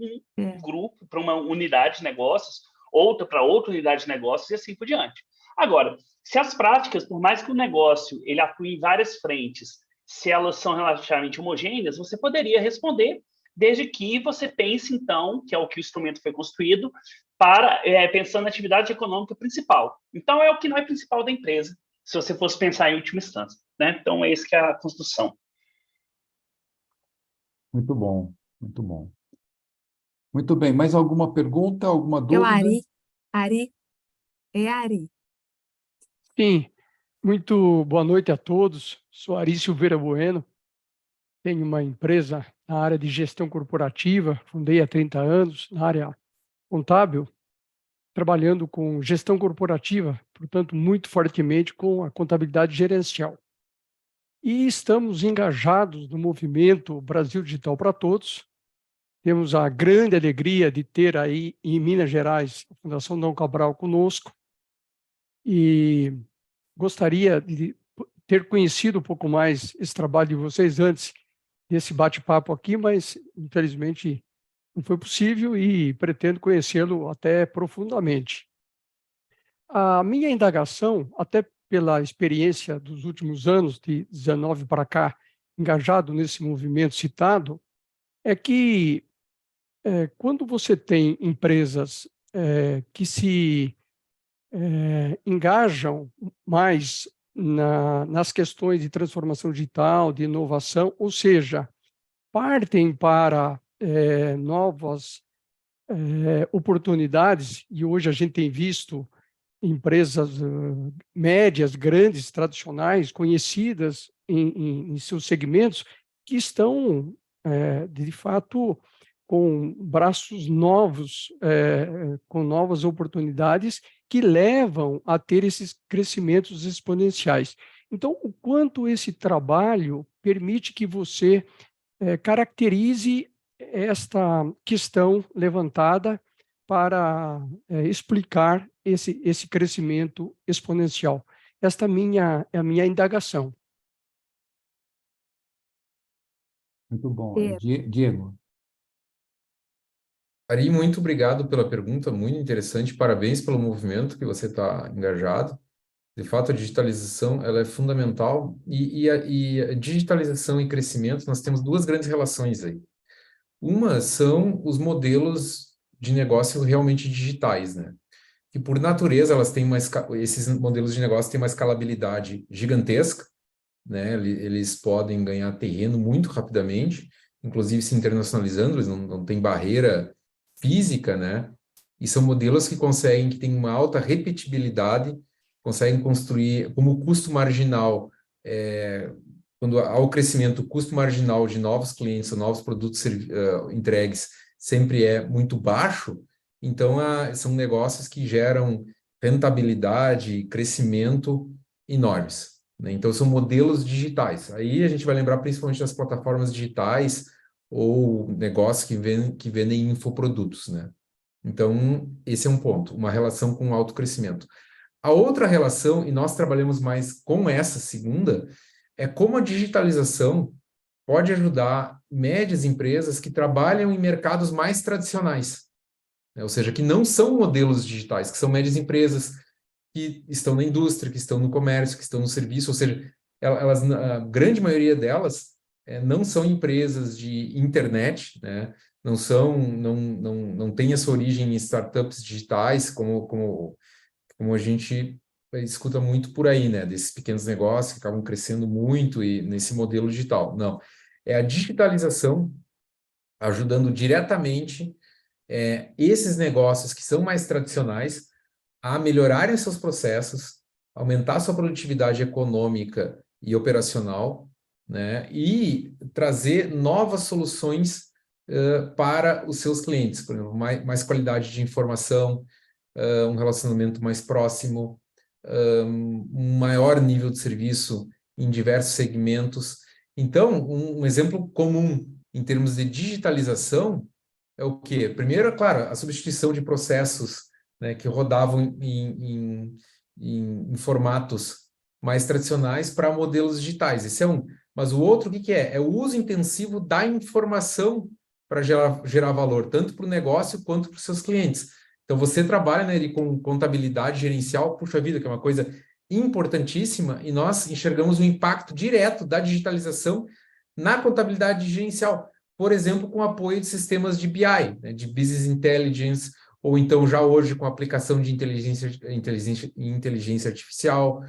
grupo, para uma unidade de negócios, outra para outra unidade de negócios e assim por diante. Agora, se as práticas, por mais que o negócio ele atue em várias frentes, se elas são relativamente homogêneas, você poderia responder desde que você pense, então, que é o que o instrumento foi construído, para pensando na atividade econômica principal. Então, é o que não é principal da empresa, se você fosse pensar em última instância, né? Então, é isso que é a construção. Muito bom, muito bom. Muito bem, mais alguma pergunta, alguma É o dúvida? Ari. É Ari. Sim, muito boa noite a todos. Sou Ari Silveira Bueno, tenho uma empresa na área de gestão corporativa, fundei há 30 anos na área contábil, trabalhando com gestão corporativa, portanto, muito fortemente com a contabilidade gerencial. E estamos engajados no movimento Brasil Digital para Todos. Temos a grande alegria de ter aí em Minas Gerais a Fundação Dom Cabral conosco, e gostaria de ter conhecido um pouco mais esse trabalho de vocês antes desse bate-papo aqui, mas infelizmente não foi possível e pretendo conhecê-lo até profundamente. A minha indagação, até pela experiência dos últimos anos, de 19 para cá, engajado nesse movimento citado, é que quando você tem empresas que se engajam mais nas questões de transformação digital, de inovação, ou seja, partem para novas oportunidades, e hoje a gente tem visto empresas médias, grandes, tradicionais, conhecidas em seus segmentos, que estão, de fato, com braços novos, com novas oportunidades que levam a ter esses crescimentos exponenciais. Então, o quanto esse trabalho permite que você caracterize esta questão levantada para explicar esse crescimento exponencial. Esta é a minha indagação. Muito bom. É. Diego. Ari, muito obrigado pela pergunta, muito interessante. Parabéns pelo movimento que você está engajado. De fato, a digitalização ela é fundamental e a digitalização e crescimento, nós temos duas grandes relações aí. Uma são os modelos de negócio realmente digitais, né? Que por natureza elas têm esses modelos de negócio têm uma escalabilidade gigantesca, né? Eles podem ganhar terreno muito rapidamente, inclusive se internacionalizando, eles não têm barreira física, né? E são modelos que têm uma alta repetibilidade, conseguem construir como o custo marginal, quando há o crescimento, o custo marginal de novos clientes ou novos produtos entregues sempre é muito baixo, então são negócios que geram rentabilidade e crescimento enormes, né? Então são modelos digitais. Aí a gente vai lembrar principalmente das plataformas digitais ou negócios que vendem infoprodutos, né? Então, esse é um ponto, uma relação com alto crescimento. A outra relação, e nós trabalhamos mais com essa segunda, é como a digitalização pode ajudar médias empresas que trabalham em mercados mais tradicionais, né? Ou seja, que não são modelos digitais, que são médias empresas que estão na indústria, que estão no comércio, que estão no serviço, ou seja, a grande maioria delas não são empresas de internet, né? Não tem essa origem em startups digitais, como a gente escuta muito por aí, né? Desses pequenos negócios que acabam crescendo muito e nesse modelo digital. Não, é a digitalização ajudando diretamente esses negócios que são mais tradicionais a melhorarem seus processos, aumentar sua produtividade econômica e operacional, né? E trazer novas soluções para os seus clientes, por exemplo, mais qualidade de informação, um relacionamento mais próximo, um maior nível de serviço em diversos segmentos. Então, um exemplo comum em termos de digitalização é o quê? Primeiro, é claro, a substituição de processos, né, que rodavam em formatos mais tradicionais para modelos digitais. Esse é um. Mas o outro, o que é? É o uso intensivo da informação para gerar valor, tanto para o negócio quanto para os seus clientes. Então, você trabalha, né, com contabilidade gerencial, puxa vida, que é uma coisa importantíssima, e nós enxergamos o impacto direto da digitalização na contabilidade gerencial, por exemplo, com o apoio de sistemas de BI, né, de Business Intelligence, ou então já hoje com a aplicação de inteligência artificial,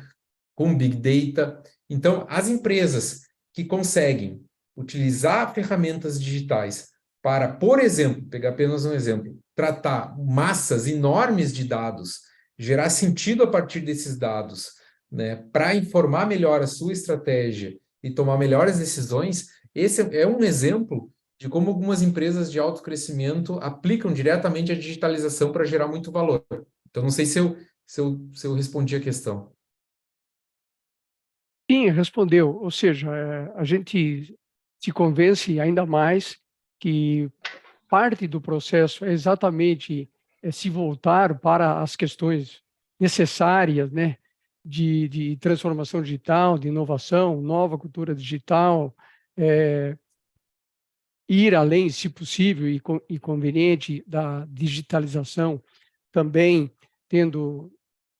com Big Data. Então, as empresas que conseguem utilizar ferramentas digitais para, por exemplo, pegar apenas um exemplo, tratar massas enormes de dados gerar sentido a partir desses dados, né, para informar melhor a sua estratégia e tomar melhores decisões, esse é um exemplo de como algumas empresas de alto crescimento aplicam diretamente a digitalização para gerar muito valor. Então, não sei se eu respondi a questão. Sim, respondeu. Ou seja, a gente se convence ainda mais que parte do processo é exatamente se voltar para as questões necessárias, né, de transformação digital, de inovação, nova cultura digital, ir além, se possível e conveniente, da digitalização, também tendo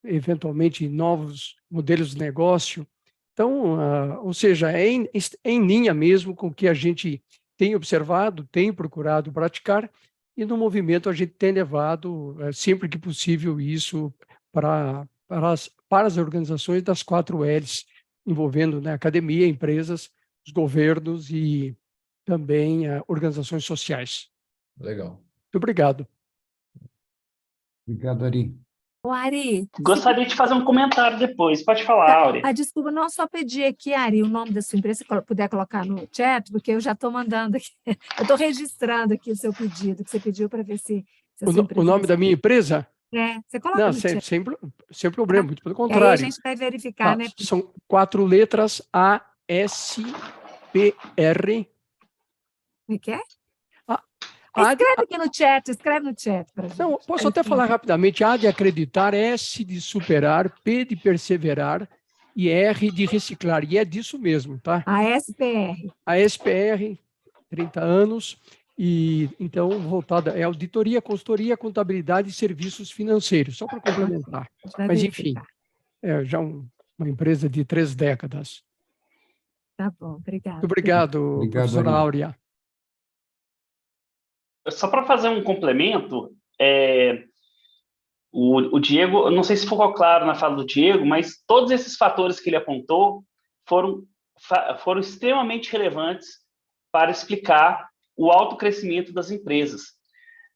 eventualmente novos modelos de negócio. Então, ou seja, é em linha mesmo com o que a gente tem observado, tem procurado praticar, e no movimento a gente tem levado, sempre que possível, isso para as organizações das 4 Ls, envolvendo, né, academia, empresas, os governos e também organizações sociais. Legal. Muito obrigado. Obrigado, Ari. Ô, Ari, Gostaria de fazer um comentário depois. Pode falar, Áurea. desculpa, não, só pedir aqui, Ari, o nome da sua empresa, se puder colocar no chat, porque eu já estou mandando aqui, eu estou registrando aqui o seu pedido, que você pediu para ver se a sua empresa... O nome da minha empresa? Você coloca Não, no chat. sem problema, muito pelo E aí a contrário. gente vai verificar, né? São 4 letras, ASPR. Como é que é? A Escreve aqui no chat, escreve no chat para gente. Não, posso até falar rapidamente. A de acreditar, S de superar, P de perseverar e R de reciclar. E é disso mesmo, tá? A SPR. A SPR, 30 anos, e então voltada é auditoria, consultoria, contabilidade e serviços financeiros, só para complementar. A gente vai Mas, verificar. enfim, é já uma empresa de 3 décadas. Tá bom, obrigado. Muito obrigado, professora Ari. Áurea. Só para fazer um complemento, o Diego, eu não sei se ficou claro na fala do Diego, mas todos esses fatores que ele apontou foram extremamente relevantes para explicar o alto crescimento das empresas.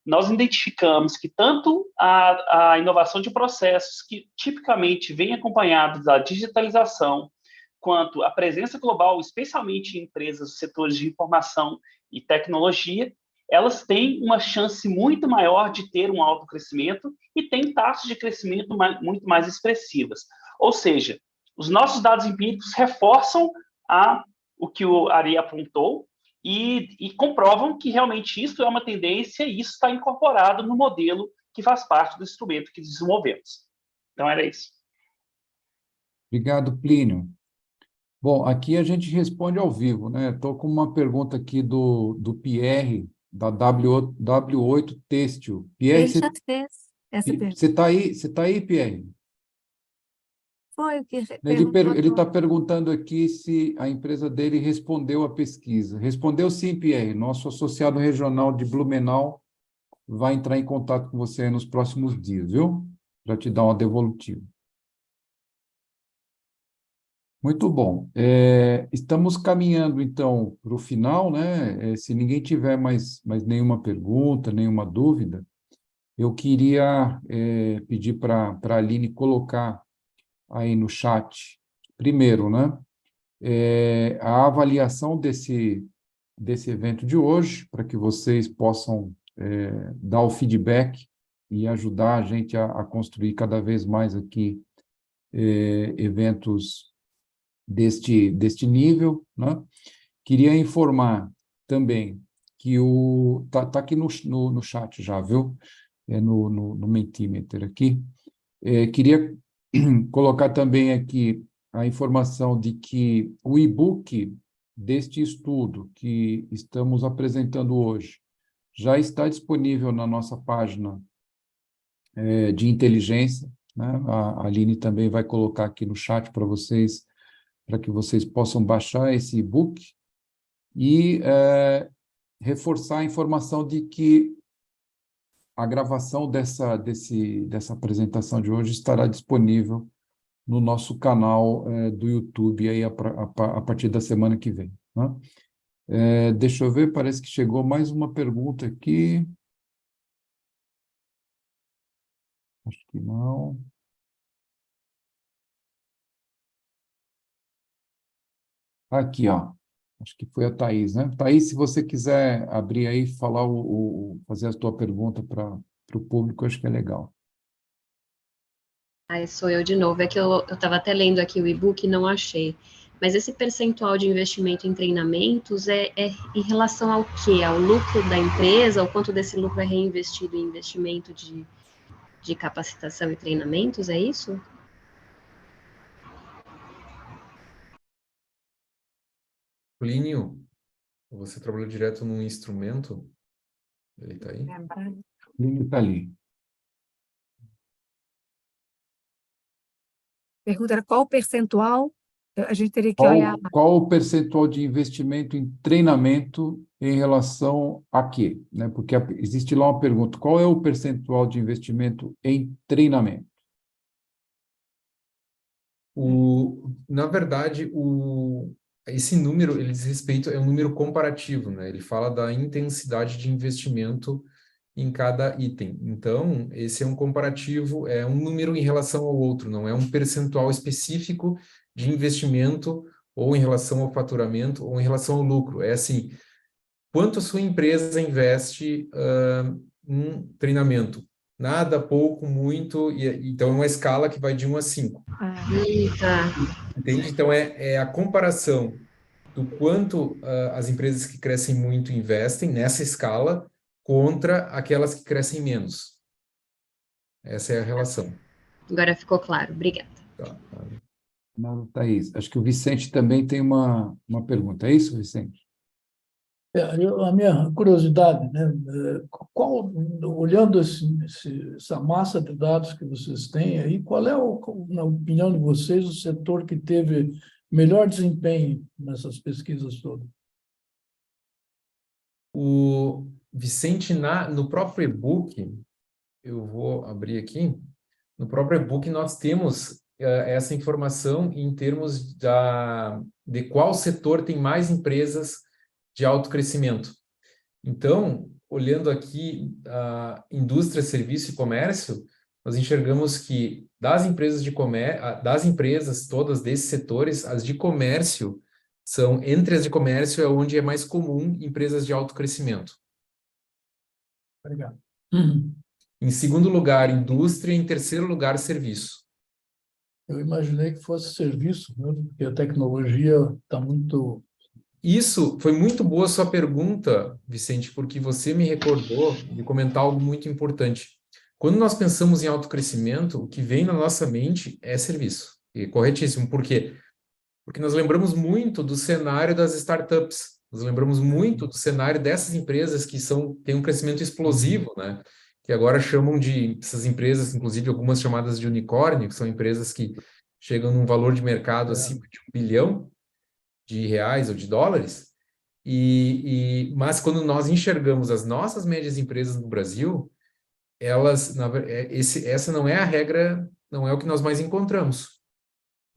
Nós identificamos que tanto a inovação de processos, que tipicamente vem acompanhado da digitalização, quanto a presença global, especialmente em empresas dos setores de informação e tecnologia, elas têm uma chance muito maior de ter um alto crescimento e têm taxas de crescimento muito mais expressivas. Ou seja, os nossos dados empíricos reforçam o que o Ari apontou e comprovam que realmente isso é uma tendência e isso está incorporado no modelo que faz parte do instrumento que desenvolvemos. Então, era isso. Obrigado, Plínio. Bom, aqui a gente responde ao vivo, né? Estou com uma pergunta aqui do Pierre, da W8 Têxtil. Pierre, Ele já fez essa pergunta. Você tá aí, Pierre? Foi o que Ele está perguntando aqui se a empresa dele respondeu a pesquisa. Respondeu sim, Pierre. Nosso associado regional de Blumenau vai entrar em contato com você nos próximos dias, viu? Para te dar uma devolutiva. Muito bom. Estamos caminhando, então, para o final, né? Se ninguém tiver mais nenhuma pergunta, nenhuma dúvida, eu queria pedir para a Aline colocar aí no chat, primeiro, né? A avaliação desse evento de hoje, para que vocês possam dar o feedback e ajudar a gente a construir cada vez mais aqui eventos deste nível, né? Queria informar também que tá aqui no chat já, viu? No Mentimeter aqui. Queria colocar também aqui a informação de que o e-book deste estudo que estamos apresentando hoje já está disponível na nossa página de inteligência, né? A Aline também vai colocar aqui no chat para vocês, para que vocês possam baixar esse e-book e reforçar a informação de que a gravação dessa apresentação de hoje estará disponível no nosso canal do YouTube aí a partir da semana que vem, né? Deixa eu ver, parece que chegou mais uma pergunta aqui. Acho que não. Aqui, ó. Acho que foi a Thaís, né? Thaís, se você quiser abrir aí, falar fazer a tua pergunta para o público, acho que é legal. Aí sou eu de novo. É que eu estava até lendo aqui o e-book e não achei. Mas esse percentual de investimento em treinamentos é em relação ao quê? Ao lucro da empresa? O quanto desse lucro é reinvestido em investimento de capacitação e treinamentos? É isso? Plínio, você trabalhou direto num instrumento? Ele está aí? O Plínio está ali. Pergunta era qual o percentual? A gente teria que olhar. Qual o percentual de investimento em treinamento em relação a quê? Né? Porque existe lá uma pergunta, qual é o percentual de investimento em treinamento? Na verdade, esse número, ele diz respeito, é um número comparativo, né? Ele fala da intensidade de investimento em cada item. Então, esse é um comparativo, é um número em relação ao outro, não é um percentual específico de investimento ou em relação ao faturamento ou em relação ao lucro. É assim, quanto a sua empresa investe em treinamento? Nada, pouco, muito, então é uma escala que vai de 1 a 5. Tá. Entende? Então, é a comparação do quanto as empresas que crescem muito investem nessa escala contra aquelas que crescem menos. Essa é a relação. Agora ficou claro. Obrigada. Tá. Não, Thaís. Acho que o Vicente também tem uma pergunta. É isso, Vicente? A minha curiosidade, né? Olhando essa massa de dados que vocês têm aí, qual é, na opinião de vocês, o setor que teve melhor desempenho nessas pesquisas todas? O Vicente, no próprio e-book, eu vou abrir aqui, no próprio e-book nós temos essa informação em termos de qual setor tem mais empresas de alto crescimento. Então, olhando aqui a indústria, serviço e comércio, nós enxergamos que das empresas todas desses setores, as de comércio entre as de comércio é onde é mais comum empresas de alto crescimento. Obrigado. Em segundo lugar, indústria, em terceiro lugar, serviço. Eu imaginei que fosse serviço, né? Porque a tecnologia está muito... Isso foi muito boa sua pergunta, Vicente, porque você me recordou de comentar algo muito importante. Quando nós pensamos em autocrescimento, o que vem na nossa mente é serviço. E corretíssimo. Por quê? Porque nós lembramos muito do cenário das startups. Nós lembramos muito do cenário dessas empresas que têm um crescimento explosivo, né? Que agora chamam essas empresas, inclusive algumas chamadas de unicórnio, que são empresas que chegam num valor de mercado acima de R$1 bilhão de reais ou de dólares, mas quando nós enxergamos as nossas médias empresas no Brasil, essa não é a regra, não é o que nós mais encontramos,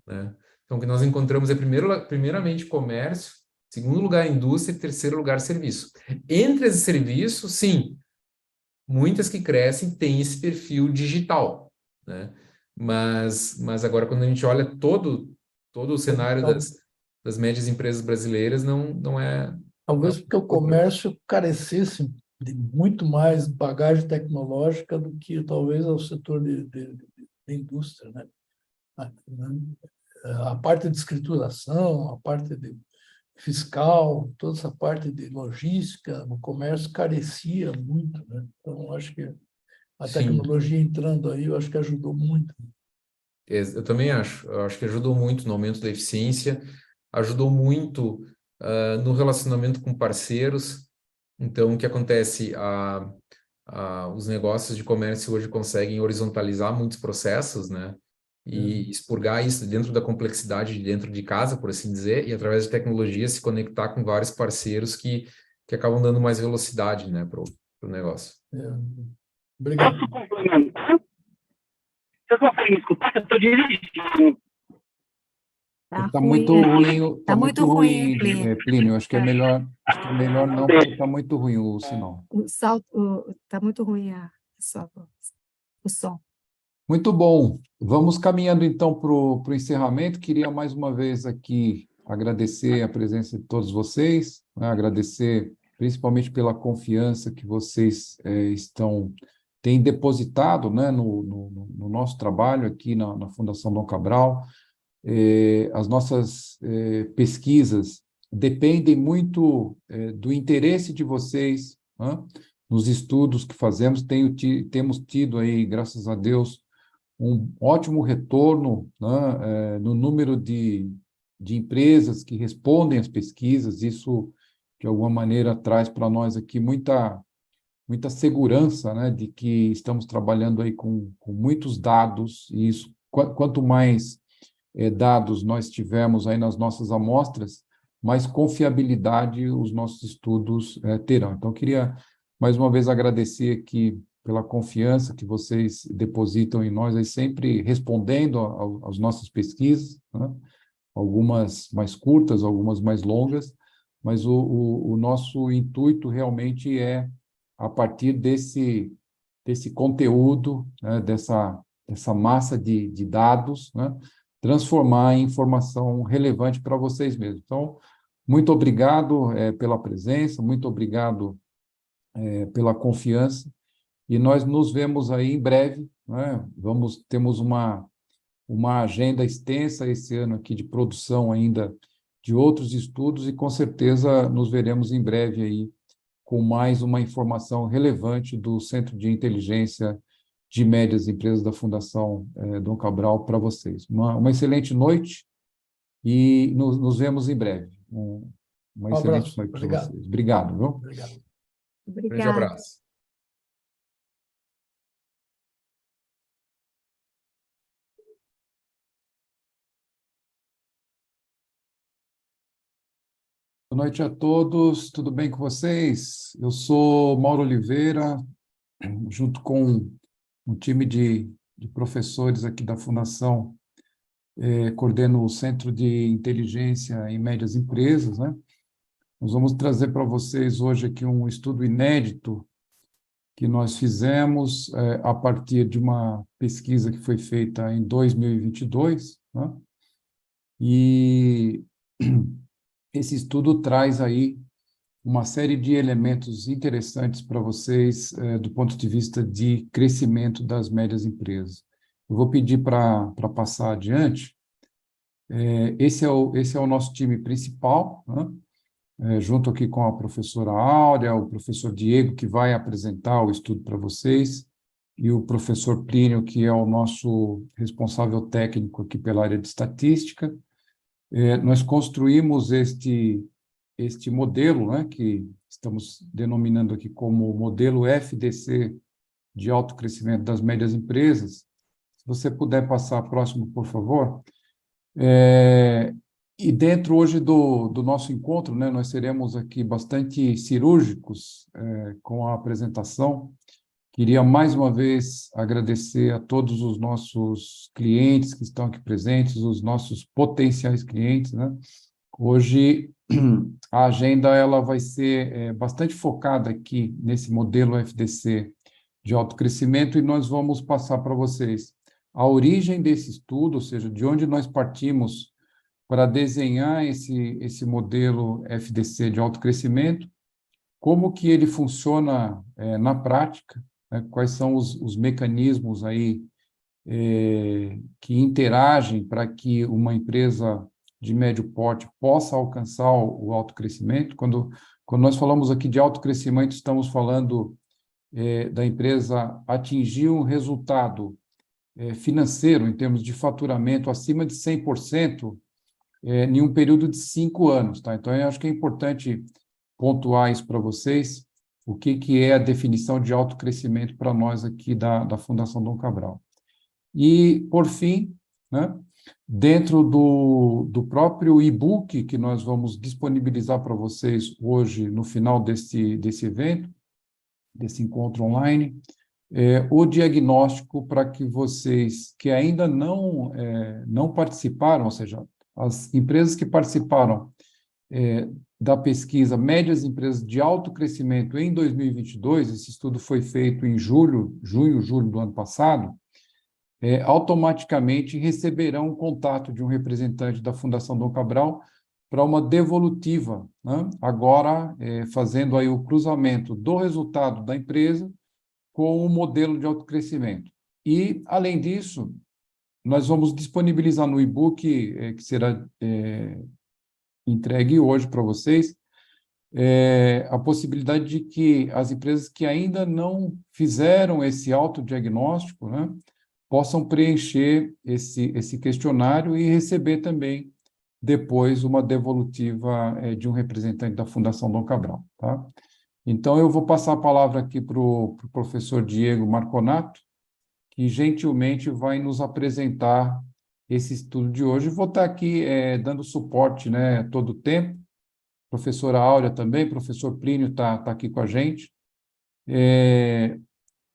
né? Então, o que nós encontramos é primeiramente comércio, segundo lugar indústria e terceiro lugar serviço. Entre esses serviços, sim, muitas que crescem têm esse perfil digital, né? Mas agora, quando a gente olha todo o cenário das médias empresas brasileiras, não é... Talvez porque o comércio carecesse de muito mais bagagem tecnológica do que talvez ao setor de indústria, né? A parte de escrituração, a parte de fiscal, toda essa parte de logística, o comércio carecia muito, né? Então, acho que a tecnologia entrando aí, eu acho que ajudou muito. Eu também acho. Eu acho que ajudou muito no aumento da eficiência, ajudou muito no relacionamento com parceiros. Então, o que acontece? Os negócios de comércio hoje conseguem horizontalizar muitos processos, né? E expurgar isso dentro da complexidade de dentro de casa, por assim dizer, e através de tecnologia se conectar com vários parceiros que acabam dando mais velocidade, né, para o negócio. Obrigado. Posso complementar? Vocês conseguem me escutar? Eu estou dirigindo. Está muito ruim, Tá muito ruim, Plínio. Acho que é melhor não, porque está muito ruim o sinal. Está muito ruim o som. Muito bom. Vamos caminhando, então, para o encerramento. Queria, mais uma vez, aqui agradecer a presença de todos vocês, né, agradecer principalmente pela confiança que vocês têm depositado, né, no nosso trabalho aqui na Fundação Dom Cabral. As nossas pesquisas dependem muito do interesse de vocês, né, nos estudos que fazemos. Temos tido aí, graças a Deus, um ótimo retorno, né, no número de empresas que respondem às pesquisas. Isso, de alguma maneira, traz para nós aqui muita segurança, né, de que estamos trabalhando aí com muitos dados, e isso, quanto mais dados nós tivermos aí nas nossas amostras, mais confiabilidade os nossos estudos terão. Então, eu queria, mais uma vez, agradecer aqui pela confiança que vocês depositam em nós, aí sempre respondendo às nossas pesquisas, né? Algumas mais curtas, algumas mais longas, mas o nosso intuito realmente é, a partir desse conteúdo, né, dessa massa de dados, né, transformar em informação relevante para vocês mesmos. Então, muito obrigado pela presença, muito obrigado pela confiança, e nós nos vemos aí em breve, né? Temos uma agenda extensa esse ano aqui de produção ainda de outros estudos, e com certeza nos veremos em breve aí com mais uma informação relevante do Centro de Inteligência de Médias Empresas da Fundação Dom Cabral para vocês. Uma excelente noite e nos vemos em breve. Uma excelente noite para vocês. Obrigado, viu? Obrigado. Grande abraço. Boa noite a todos, tudo bem com vocês? Eu sou Mauro Oliveira, junto com um time de professores aqui da Fundação, coordeno o Centro de Inteligência em Médias Empresas, né? Nós vamos trazer para vocês hoje aqui um estudo inédito que nós fizemos a partir de uma pesquisa que foi feita em 2022, né? E esse estudo traz aí uma série de elementos interessantes para vocês do ponto de vista de crescimento das médias empresas. Eu vou pedir para passar adiante. Esse é o nosso time principal, né? Junto aqui com a professora Áurea, o professor Diego, que vai apresentar o estudo para vocês, e o professor Plínio, que é o nosso responsável técnico aqui pela área de estatística. Nós construímos este modelo, né, que estamos denominando aqui como modelo FDC de alto crescimento das médias empresas. Se você puder passar próximo, por favor. E dentro hoje do nosso encontro, né, nós seremos aqui bastante cirúrgicos com a apresentação. Queria mais uma vez agradecer a todos os nossos clientes que estão aqui presentes, os nossos potenciais clientes, né? Hoje a agenda ela vai ser bastante focada aqui nesse modelo FDC de alto crescimento, e nós vamos passar para vocês a origem desse estudo, ou seja, de onde nós partimos para desenhar esse modelo FDC de alto crescimento, como que ele funciona na prática, né, quais são os mecanismos aí que interagem para que uma empresa de médio porte possa alcançar o alto crescimento. Quando nós falamos aqui de alto crescimento, estamos falando da empresa atingir um resultado financeiro, em termos de faturamento, acima de 100%, em um período de 5 anos. Tá? Então, eu acho que é importante pontuar isso para vocês, o que é a definição de alto crescimento para nós aqui da Fundação Dom Cabral. E, por fim, né, dentro do próprio e-book que nós vamos disponibilizar para vocês hoje, no final desse evento, desse encontro online, o diagnóstico para que vocês que ainda não participaram, ou seja, as empresas que participaram da pesquisa Médias Empresas de Alto Crescimento em 2022, esse estudo foi feito em junho, julho do ano passado, automaticamente receberão um contato de um representante da Fundação Dom Cabral para uma devolutiva, né? Agora fazendo aí o cruzamento do resultado da empresa com o modelo de autocrescimento. E, além disso, nós vamos disponibilizar no e-book, que será entregue hoje para vocês, a possibilidade de que as empresas que ainda não fizeram esse autodiagnóstico, né, possam preencher esse questionário e receber também, depois, uma devolutiva de um representante da Fundação Dom Cabral. Tá? Então, eu vou passar a palavra aqui para o professor Diego Marconato, que gentilmente vai nos apresentar esse estudo de hoje. Vou estar aqui dando suporte, né, todo o tempo. Professora Áurea também, professor Plínio está aqui com a gente.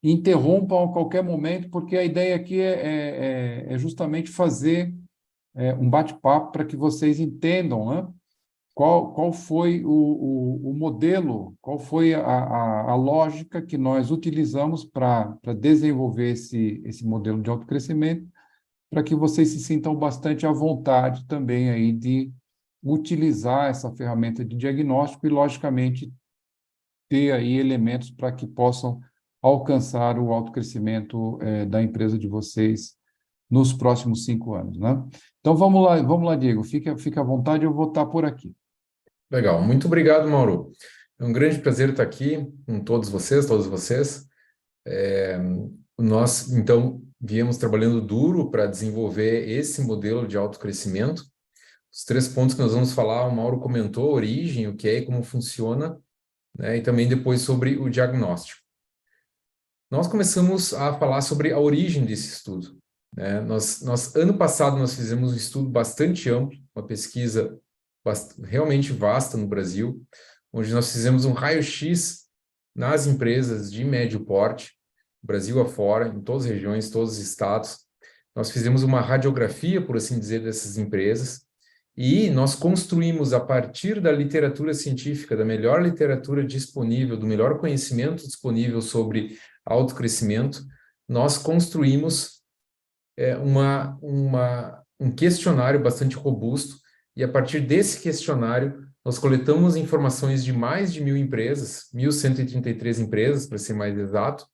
Interrompam a qualquer momento, porque a ideia aqui é justamente fazer um bate-papo para que vocês entendam, né, qual foi o modelo, qual foi a lógica que nós utilizamos para desenvolver esse modelo de autocrescimento, para que vocês se sintam bastante à vontade também aí de utilizar essa ferramenta de diagnóstico e, logicamente, ter aí elementos para que possam alcançar o autocrescimento da empresa de vocês nos próximos 5 anos, né? Então, vamos lá, Diego, fica à vontade, eu vou estar por aqui. Legal, muito obrigado, Mauro. É um grande prazer estar aqui com todos vocês. Nós, então, viemos trabalhando duro para desenvolver esse modelo de autocrescimento. Os 3 pontos que nós vamos falar, o Mauro comentou, a origem, o que é e como funciona, né, e também depois sobre o diagnóstico. Nós começamos a falar sobre a origem desse estudo, né? Ano passado, nós fizemos um estudo bastante amplo, uma pesquisa realmente vasta no Brasil, onde nós fizemos um raio-x nas empresas de médio porte, Brasil afora, em todas as regiões, todos os estados. Nós fizemos uma radiografia, por assim dizer, dessas empresas, e nós construímos, a partir da literatura científica, da melhor literatura disponível, do melhor conhecimento disponível sobre autocrescimento, nós construímos um questionário bastante robusto, e a partir desse questionário, nós coletamos informações de mais de 1.000 empresas, 1.133 empresas, para ser mais exato,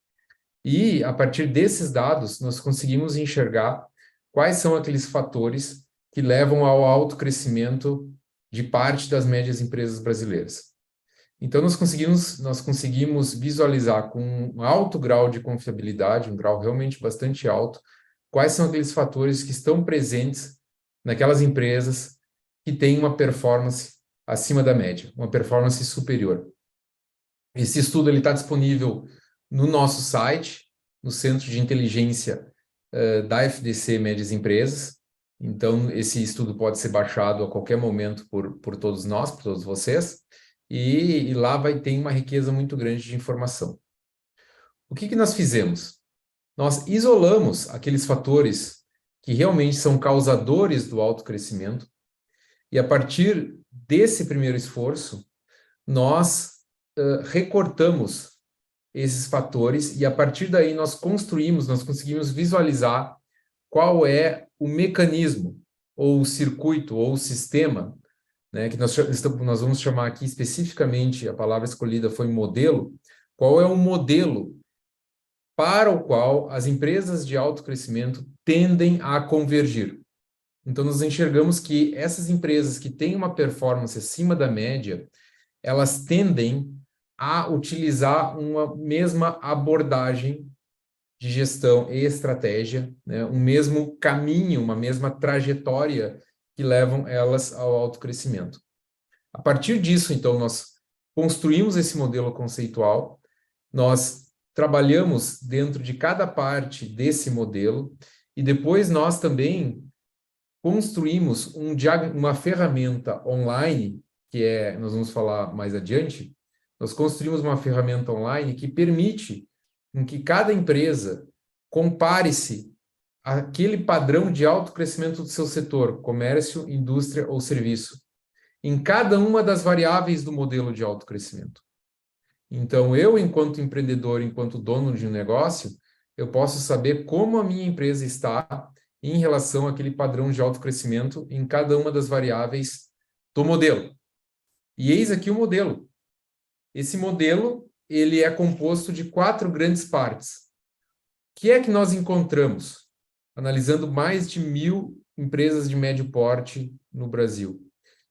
e a partir desses dados, nós conseguimos enxergar quais são aqueles fatores que levam ao autocrescimento de parte das médias empresas brasileiras. Então, nós conseguimos visualizar com um alto grau de confiabilidade, um grau realmente bastante alto, quais são aqueles fatores que estão presentes naquelas empresas que têm uma performance acima da média, uma performance superior. Esse estudo está disponível no nosso site, no Centro de Inteligência da FDC Médias Empresas. Então, esse estudo pode ser baixado a qualquer momento por todos nós, por todos vocês, e lá ter uma riqueza muito grande de informação. O que nós fizemos? Nós isolamos aqueles fatores que realmente são causadores do autocrescimento, e a partir desse primeiro esforço, nós recortamos esses fatores, e a partir daí nós conseguimos visualizar qual é o mecanismo, ou o circuito, ou o sistema, né, que nós vamos chamar aqui especificamente, a palavra escolhida foi modelo, qual é o modelo para o qual as empresas de autocrescimento tendem a convergir. Então, nós enxergamos que essas empresas que têm uma performance acima da média, elas tendem a utilizar uma mesma abordagem de gestão e estratégia, né? Um mesmo caminho, uma mesma trajetória que levam elas ao autocrescimento. A partir disso, então, nós construímos esse modelo conceitual, nós trabalhamos dentro de cada parte desse modelo, e depois nós também construímos uma ferramenta online, nós vamos falar mais adiante, nós construímos uma ferramenta online que permite que cada empresa compare-se àquele padrão de autocrescimento do seu setor, comércio, indústria ou serviço, em cada uma das variáveis do modelo de autocrescimento. Então, eu, enquanto empreendedor, enquanto dono de um negócio, eu posso saber como a minha empresa está em relação àquele padrão de autocrescimento em cada uma das variáveis do modelo. E eis aqui o modelo. Esse modelo, ele é composto de 4 grandes partes. O que é que nós encontramos? Analisando mais de 1.000 empresas de médio porte no Brasil.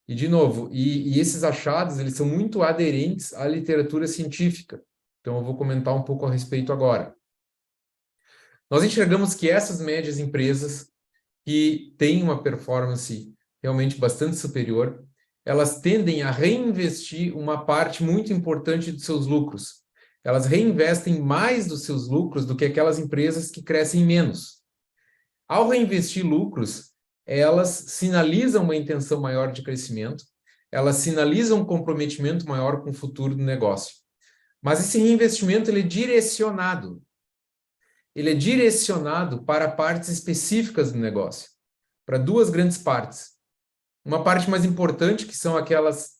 E, de novo, e esses achados, eles são muito aderentes à literatura científica. Então, eu vou comentar um pouco a respeito agora. Nós enxergamos que essas médias empresas, que têm uma performance realmente bastante superior, elas tendem a reinvestir uma parte muito importante dos seus lucros. Elas reinvestem mais dos seus lucros do que aquelas empresas que crescem menos. Ao reinvestir lucros, elas sinalizam uma intenção maior de crescimento, elas sinalizam um comprometimento maior com o futuro do negócio. Mas esse reinvestimento ele é direcionado. Ele é direcionado para partes específicas do negócio, para 2 grandes partes. Uma parte mais importante, que são aquelas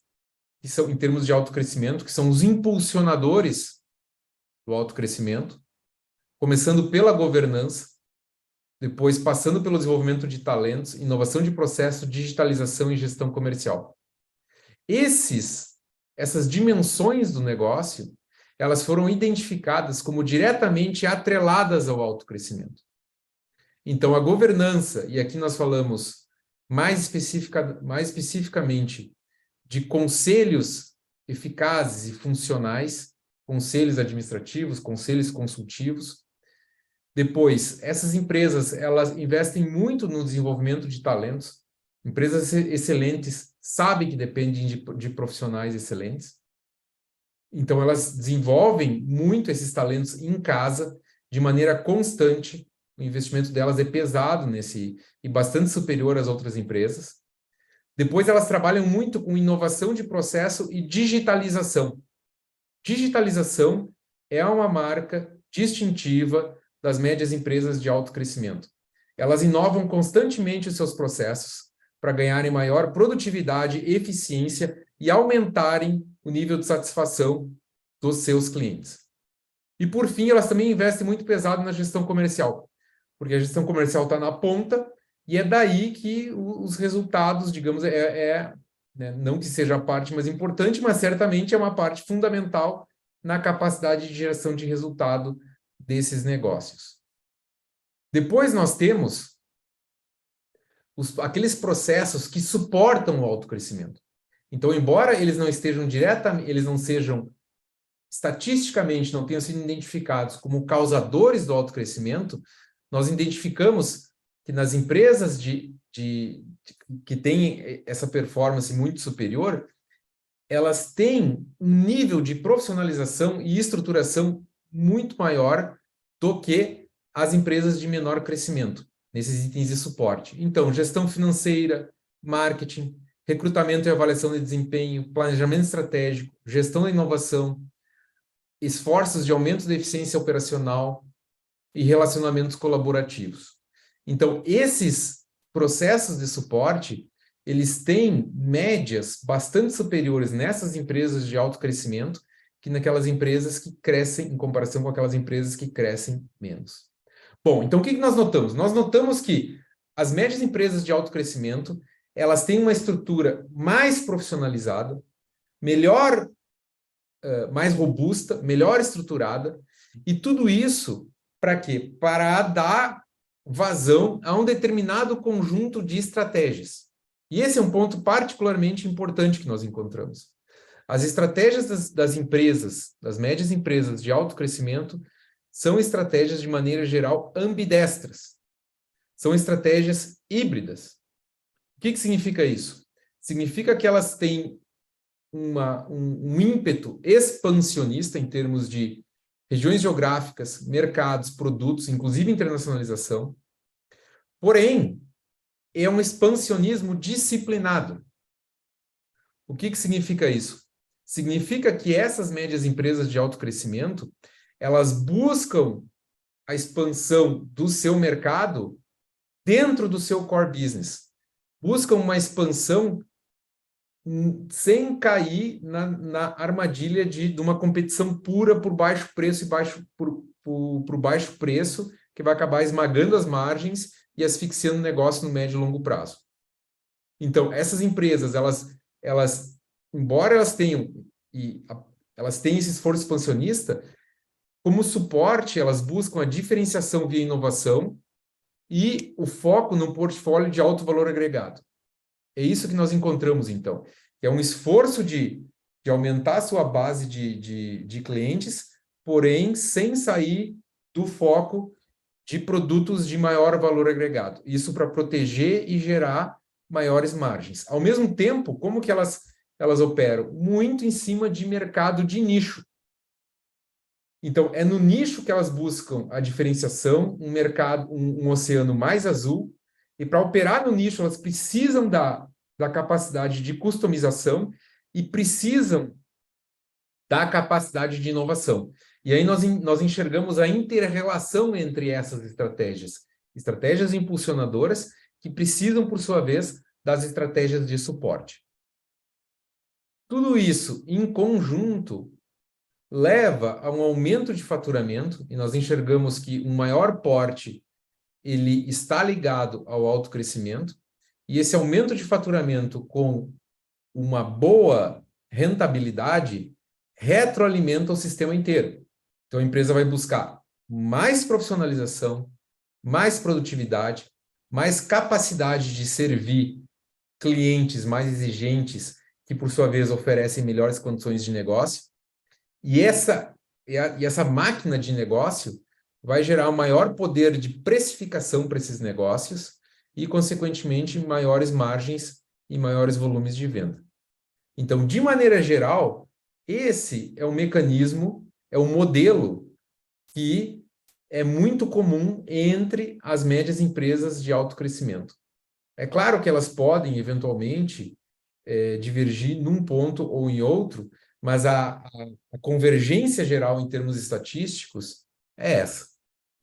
que são, em termos de autocrescimento, que são os impulsionadores do autocrescimento, começando pela governança, depois passando pelo desenvolvimento de talentos, inovação de processo, digitalização e gestão comercial. Essas dimensões do negócio, elas foram identificadas como diretamente atreladas ao autocrescimento. Então, a governança, e aqui nós falamos mais especificamente de conselhos eficazes e funcionais, conselhos administrativos, conselhos consultivos. Depois, essas empresas, elas investem muito no desenvolvimento de talentos. Empresas excelentes sabem que dependem de profissionais excelentes. Então, elas desenvolvem muito esses talentos em casa, de maneira constante. O investimento delas é pesado e bastante superior às outras empresas. Depois, elas trabalham muito com inovação de processo e digitalização. Digitalização é uma marca distintiva das médias empresas de alto crescimento. Elas inovam constantemente os seus processos para ganharem maior produtividade, eficiência e aumentarem o nível de satisfação dos seus clientes. E, por fim, elas também investem muito pesado na gestão comercial, porque a gestão comercial está na ponta e é daí que os resultados, digamos, né, não que seja a parte mais importante, mas certamente é uma parte fundamental na capacidade de geração de resultado desses negócios. Depois nós temos aqueles processos que suportam o autocrescimento. Então, embora eles não estejam eles não sejam estatisticamente, não tenham sido identificados como causadores do autocrescimento, nós identificamos que nas empresas que têm essa performance muito superior, elas têm um nível de profissionalização e estruturação muito maior do que as empresas de menor crescimento, nesses itens de suporte. Então, gestão financeira, marketing, recrutamento e avaliação de desempenho, planejamento estratégico, gestão da inovação, esforços de aumento da eficiência operacional e relacionamentos colaborativos. Então, esses processos de suporte, eles têm médias bastante superiores nessas empresas de alto crescimento que naquelas empresas que crescem, em comparação com aquelas empresas que crescem menos. Bom, então o que nós notamos? Nós notamos que as médias empresas de alto crescimento, elas têm uma estrutura mais profissionalizada, melhor, mais robusta, melhor estruturada, e tudo isso para quê? Para dar vazão a um determinado conjunto de estratégias. E esse é um ponto particularmente importante que nós encontramos. As estratégias das empresas, das médias empresas de alto crescimento, são estratégias, de maneira geral, ambidestras. São estratégias híbridas. O que significa isso? Significa que elas têm um ímpeto expansionista em termos de regiões geográficas, mercados, produtos, inclusive internacionalização. Porém, é um expansionismo disciplinado. O que significa isso? Significa que essas médias empresas de alto crescimento, elas buscam a expansão do seu mercado dentro do seu core business. Buscam uma expansão sem cair na armadilha de uma competição pura por baixo preço e por baixo preço, que vai acabar esmagando as margens e asfixiando o negócio no médio e longo prazo. Então, essas empresas, elas embora elas tenham esse esforço expansionista, como suporte, elas buscam a diferenciação via inovação e o foco no portfólio de alto valor agregado. É isso que nós encontramos, então. É um esforço de aumentar a sua base de clientes, porém sem sair do foco de produtos de maior valor agregado. Isso para proteger e gerar maiores margens. Ao mesmo tempo, como que elas operam? Muito em cima de mercado de nicho. Então, é no nicho que elas buscam a diferenciação, um mercado, um oceano mais azul, e para operar no nicho, elas precisam da capacidade de customização e precisam da capacidade de inovação. E aí nós enxergamos a inter-relação entre essas estratégias impulsionadoras que precisam, por sua vez, das estratégias de suporte. Tudo isso, em conjunto, leva a um aumento de faturamento, e nós enxergamos que um maior porte ele está ligado ao alto crescimento, e esse aumento de faturamento com uma boa rentabilidade retroalimenta o sistema inteiro. Então, a empresa vai buscar mais profissionalização, mais produtividade, mais capacidade de servir clientes mais exigentes, que, por sua vez, oferecem melhores condições de negócio. E essa máquina de negócio vai gerar um maior poder de precificação para esses negócios e, consequentemente, maiores margens e maiores volumes de venda. Então, de maneira geral, esse é um mecanismo, é um modelo que é muito comum entre as médias empresas de alto crescimento. É claro que elas podem, eventualmente, divergir num ponto ou em outro, mas a convergência geral em termos estatísticos é essa,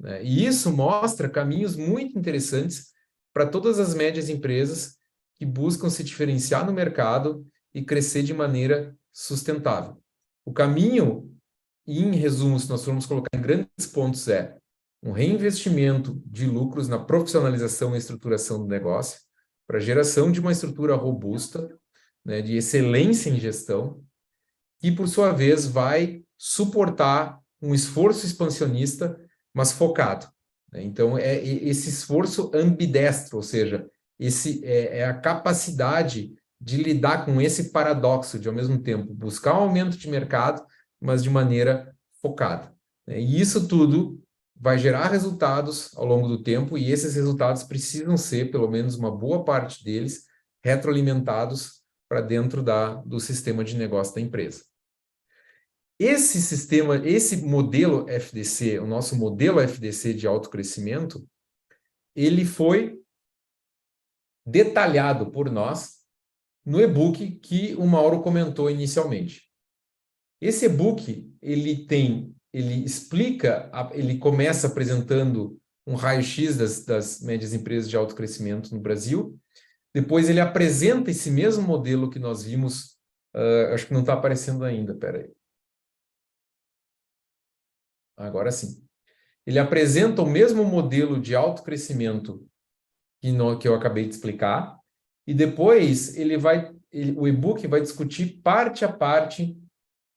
né? E isso mostra caminhos muito interessantes para todas as médias empresas que buscam se diferenciar no mercado e crescer de maneira sustentável. O caminho, em resumo, se nós formos colocar em grandes pontos, é um reinvestimento de lucros na profissionalização e estruturação do negócio, para a geração de uma estrutura robusta, né, de excelência em gestão, que, por sua vez, vai suportar um esforço expansionista, mas focado, né? Então, é esse esforço ambidestro, ou seja, é a capacidade de lidar com esse paradoxo de, ao mesmo tempo, buscar um aumento de mercado, mas de maneira focada, né? E isso tudo vai gerar resultados ao longo do tempo, e esses resultados precisam ser, pelo menos uma boa parte deles, retroalimentados para dentro do sistema de negócio da empresa. Esse modelo FDC, o nosso modelo FDC de alto crescimento, ele foi detalhado por nós no e-book que o Mauro comentou inicialmente. Esse e-book, ele explica, ele começa apresentando um raio-x das médias empresas de alto crescimento no Brasil. Depois ele apresenta esse mesmo modelo que nós vimos, acho que não está aparecendo ainda, peraí. Agora sim. Ele apresenta o mesmo modelo de alto crescimento que eu acabei de explicar, e depois o e-book vai discutir parte a parte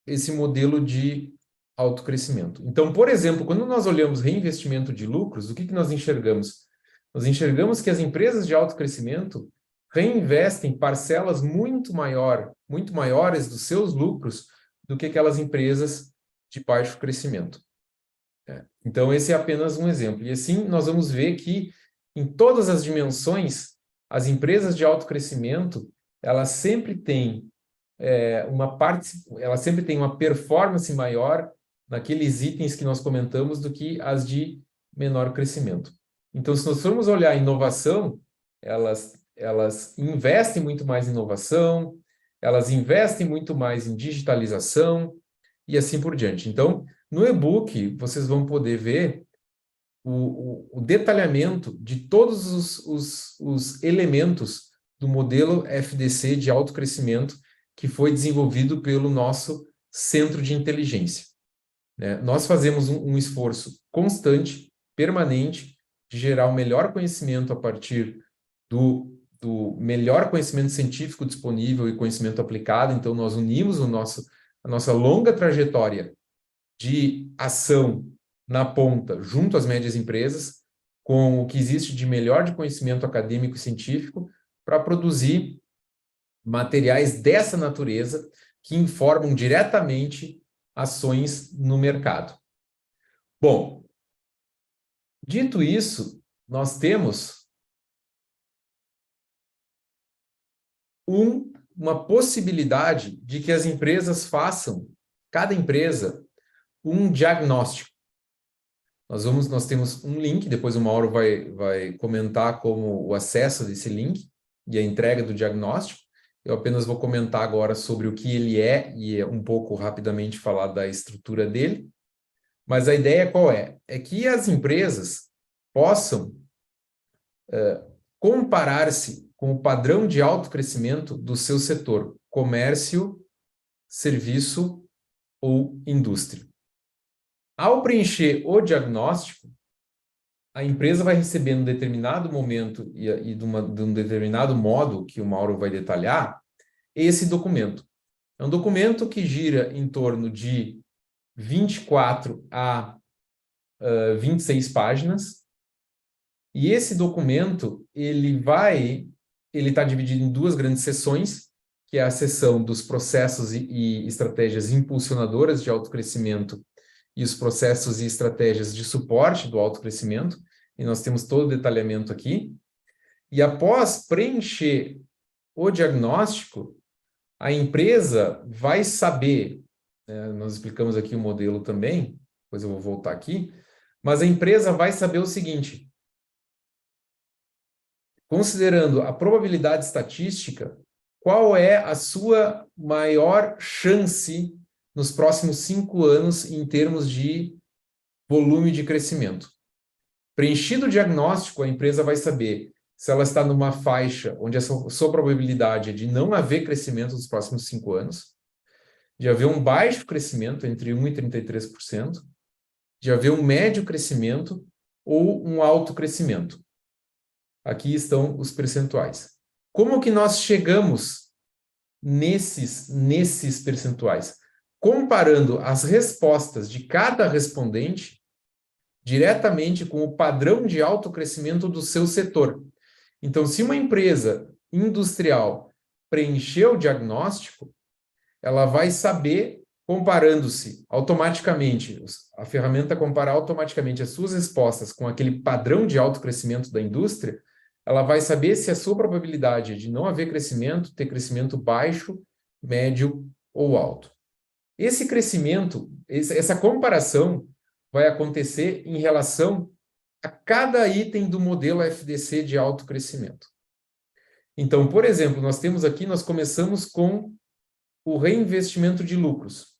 esse modelo de alto crescimento. Então, por exemplo, quando nós olhamos reinvestimento de lucros, o que nós enxergamos? Nós enxergamos que as empresas de alto crescimento reinvestem parcelas muito maiores dos seus lucros do que aquelas empresas de baixo crescimento. Então, esse é apenas um exemplo. E assim, nós vamos ver que, em todas as dimensões, as empresas de alto crescimento, elas sempre têm uma performance maior naqueles itens que nós comentamos do que as de menor crescimento. Então, se nós formos olhar a inovação, elas investem muito mais em inovação, elas investem muito mais em digitalização e assim por diante. Então, no e-book, vocês vão poder ver o detalhamento de todos os elementos do modelo FDC de alto crescimento que foi desenvolvido pelo nosso centro de inteligência, né? Nós fazemos um esforço constante, permanente, de gerar o melhor conhecimento a partir do do melhor conhecimento científico disponível e conhecimento aplicado. Então, nós unimos a nossa longa trajetória de ação na ponta, junto às médias empresas, com o que existe de melhor de conhecimento acadêmico e científico, para produzir materiais dessa natureza que informam diretamente ações no mercado. Bom, dito isso, nós temos uma possibilidade de que as empresas façam, cada empresa, um diagnóstico. Nós temos um link, depois o Mauro vai comentar como o acesso desse link e a entrega do diagnóstico. Eu apenas vou comentar agora sobre o que ele é e um pouco rapidamente falar da estrutura dele. Mas a ideia qual é? É que as empresas possam comparar-se com o padrão de autocrescimento do seu setor, comércio, serviço ou indústria. Ao preencher o diagnóstico, a empresa vai receber num determinado momento e de um determinado modo, que o Mauro vai detalhar, esse documento. É um documento que gira em torno de 24 a 26 páginas, e esse documento ele está dividido em duas grandes seções, que é a seção dos processos e estratégias impulsionadoras de autocrescimento e os processos e estratégias de suporte do autocrescimento, e nós temos todo o detalhamento aqui. E após preencher o diagnóstico, a empresa vai saber, nós explicamos aqui o modelo também, depois eu vou voltar aqui, mas a empresa vai saber o seguinte: considerando a probabilidade estatística, qual é a sua maior chance nos próximos 5 anos em termos de volume de crescimento. Preenchido o diagnóstico, a empresa vai saber se ela está numa faixa onde a sua probabilidade é de não haver crescimento nos próximos 5 anos, de haver um baixo crescimento, entre 1% e 33%, de haver um médio crescimento ou um alto crescimento. Aqui estão os percentuais. Como que nós chegamos nesses percentuais? Comparando as respostas de cada respondente diretamente com o padrão de autocrescimento do seu setor. Então, se uma empresa industrial preencheu o diagnóstico, ela vai saber, comparando-se automaticamente, a ferramenta compara automaticamente as suas respostas com aquele padrão de autocrescimento da indústria, ela vai saber se a sua probabilidade é de não haver crescimento, ter crescimento baixo, médio ou alto. Esse crescimento, essa comparação vai acontecer em relação a cada item do modelo FDC de autocrescimento. Então, por exemplo, nós começamos com o reinvestimento de lucros.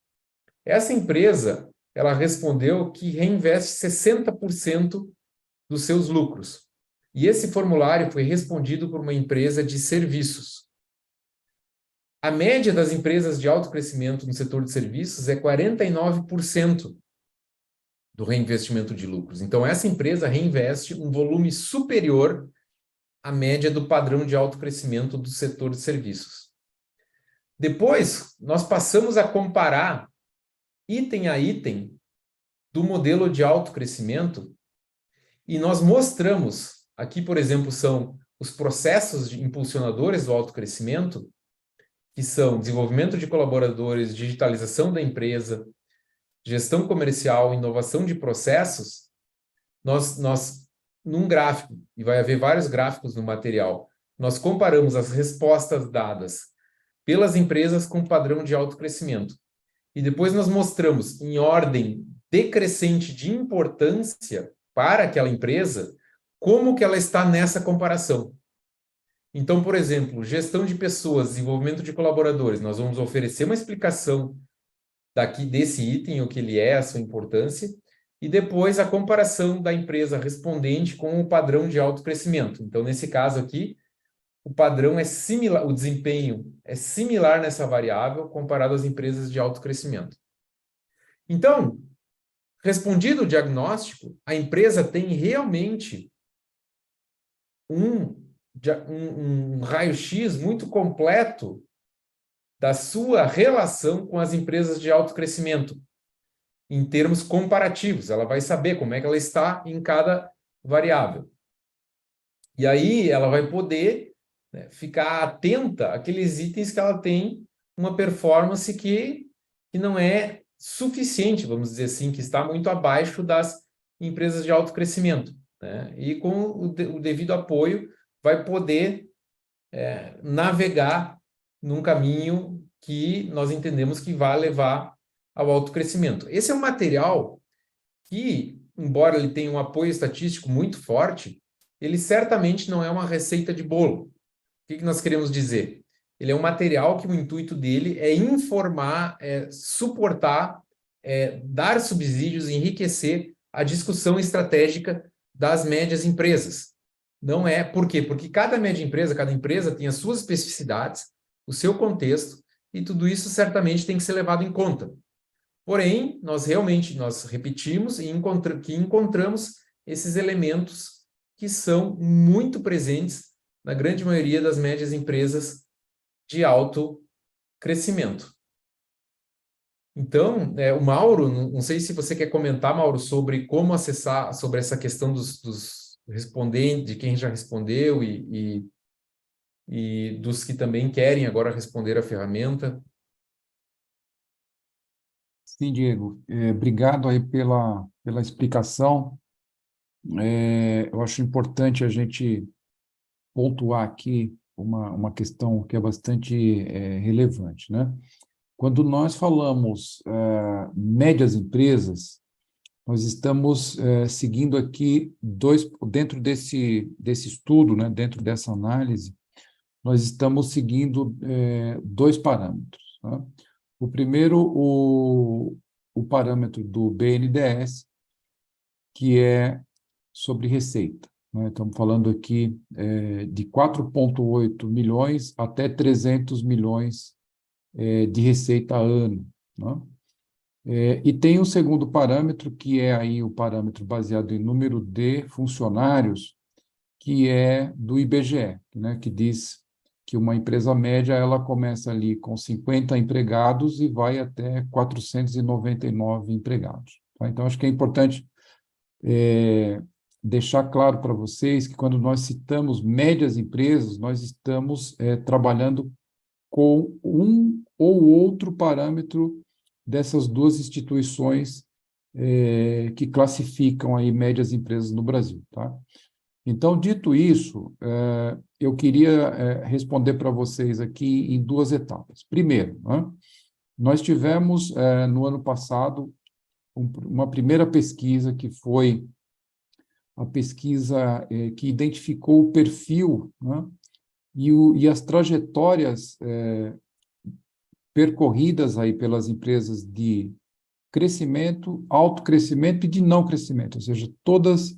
Essa empresa, ela respondeu que reinveste 60% dos seus lucros. E esse formulário foi respondido por uma empresa de serviços. A média das empresas de alto crescimento no setor de serviços é 49% do reinvestimento de lucros. Então, essa empresa reinveste um volume superior à média do padrão de alto crescimento do setor de serviços. Depois, nós passamos a comparar item a item do modelo de alto crescimento e nós mostramos, aqui, por exemplo, são os processos impulsionadores do alto crescimento, que são desenvolvimento de colaboradores, digitalização da empresa, gestão comercial, inovação de processos. Nós num gráfico, e vai haver vários gráficos no material, nós comparamos as respostas dadas pelas empresas com padrão de alto crescimento. E depois nós mostramos, em ordem decrescente de importância para aquela empresa, como que ela está nessa comparação. Então, por exemplo, gestão de pessoas, desenvolvimento de colaboradores, nós vamos oferecer uma explicação desse item, o que ele é, a sua importância, e depois a comparação da empresa respondente com o padrão de alto crescimento. Então, nesse caso aqui, o padrão é similar, o desempenho é similar nessa variável comparado às empresas de alto crescimento. Então, respondido o diagnóstico, a empresa tem realmente um um raio-x muito completo da sua relação com as empresas de alto crescimento, em termos comparativos. Ela vai saber como é que ela está em cada variável. E aí ela vai poder, né, ficar atenta àqueles itens que ela tem uma performance que não é suficiente, vamos dizer assim, que está muito abaixo das empresas de alto crescimento, né? E com o devido apoio vai poder navegar num caminho que nós entendemos que vai levar ao alto crescimento. Esse é um material que, embora ele tenha um apoio estatístico muito forte, ele certamente não é uma receita de bolo. O que nós queremos dizer? Ele é um material que o intuito dele é informar, suportar, dar subsídios, enriquecer a discussão estratégica das médias empresas. Não é, por quê? Porque cada média empresa, cada empresa tem as suas especificidades, o seu contexto, e tudo isso certamente tem que ser levado em conta. Porém, nós repetimos e encontramos esses elementos que são muito presentes na grande maioria das médias empresas de alto crescimento. Então, o Mauro, não sei se você quer comentar, Mauro, sobre como acessar, sobre essa questão dos respondentes, de quem já respondeu e dos que também querem agora responder a ferramenta. Sim, Diego. Obrigado aí pela explicação. Eu acho importante a gente pontuar aqui uma questão que é bastante relevante, né? Quando nós falamos médias empresas, nós estamos seguindo aqui dentro desse estudo, né, dentro dessa análise, nós estamos seguindo dois parâmetros, tá? O primeiro, o parâmetro do BNDES, que é sobre receita, né? Estamos falando aqui de 4,8 milhões até 300 milhões de receita a ano, né? E tem o segundo parâmetro, que é aí o parâmetro baseado em número de funcionários, que é do IBGE, né, que diz que uma empresa média ela começa ali com 50 empregados e vai até 499 empregados. Tá? Então, acho que é importante deixar claro para vocês que quando nós citamos médias empresas, nós estamos trabalhando com um ou outro parâmetro dessas duas instituições que classificam aí médias empresas no Brasil, tá? Então, dito isso, eu queria responder para vocês aqui em duas etapas. Primeiro, né, nós tivemos, no ano passado, uma primeira pesquisa, que foi a pesquisa que identificou o perfil, né, e as trajetórias percorridas aí pelas empresas de crescimento, alto crescimento e de não crescimento, ou seja, todas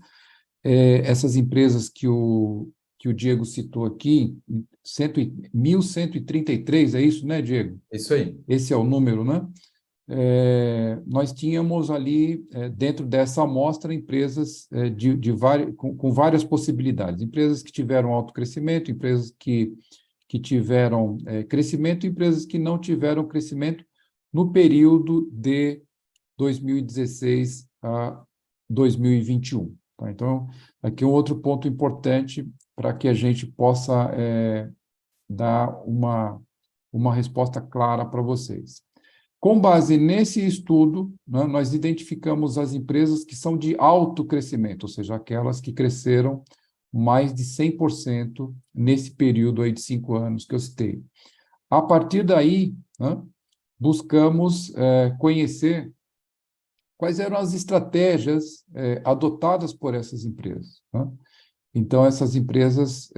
essas empresas que o Diego citou aqui, 1.133, é isso, né, Diego? Isso aí. Esse é o número, né? Nós tínhamos ali, dentro dessa amostra, empresas com várias possibilidades. Empresas que tiveram alto crescimento, empresas que tiveram crescimento, e empresas que não tiveram crescimento no período de 2016 a 2021. Tá? Então, aqui um outro ponto importante para que a gente possa dar uma resposta clara para vocês. Com base nesse estudo, né, nós identificamos as empresas que são de alto crescimento, ou seja, aquelas que cresceram mais de 100% nesse período aí de 5 anos que eu citei. A partir daí, né, buscamos conhecer quais eram as estratégias adotadas por essas empresas, né? Então, essas empresas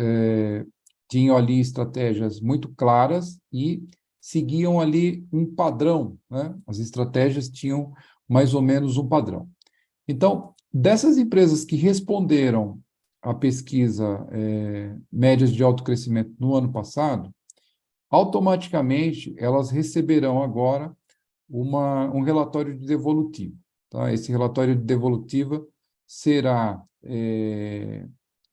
tinham ali estratégias muito claras e seguiam ali um padrão, né? As estratégias tinham mais ou menos um padrão. Então, dessas empresas que responderam à pesquisa médias de alto crescimento no ano passado, automaticamente elas receberão agora um relatório de devolutiva. Tá? Esse relatório de devolutiva será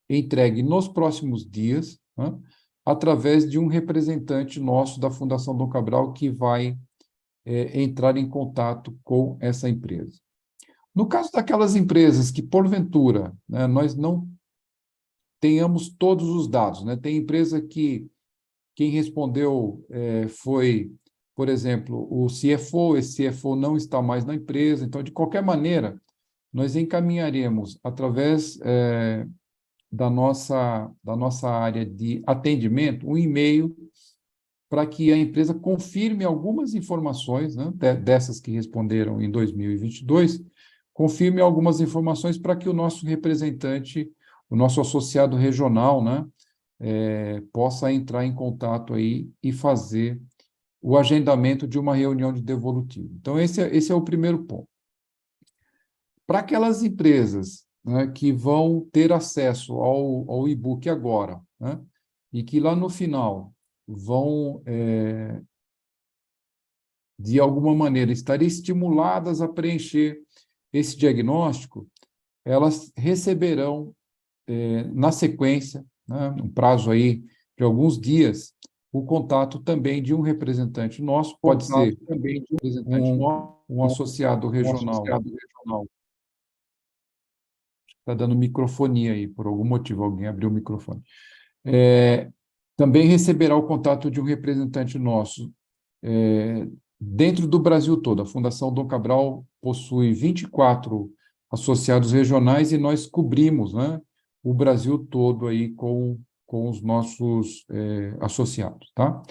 entregue nos próximos dias, né, através de um representante nosso da Fundação Dom Cabral que vai entrar em contato com essa empresa. No caso daquelas empresas que, porventura, né, nós não tenhamos todos os dados, né? Tem empresa que quem respondeu foi, por exemplo, o CFO, esse CFO não está mais na empresa, então, de qualquer maneira, nós encaminharemos, através da nossa área de atendimento, um e-mail para que a empresa confirme algumas informações, né, dessas que responderam em 2022, confirme algumas informações para que o nosso representante, o nosso associado regional, né, possa entrar em contato aí e fazer o agendamento de uma reunião de devolutivo. Então, esse é o primeiro ponto. Para aquelas empresas, né, que vão ter acesso ao e-book agora, né, e que lá no final vão, de alguma maneira, estar estimuladas a preencher esse diagnóstico, elas receberão, na sequência, né, um prazo aí de alguns dias, o contato também de um representante nosso, pode ser também de um associado regional. Está dando microfonia aí, por algum motivo, alguém abriu o microfone. Também receberá o contato de um representante nosso dentro do Brasil todo. A Fundação Dom Cabral possui 24 associados regionais e nós cobrimos, né, o Brasil todo aí com os nossos associados, tá?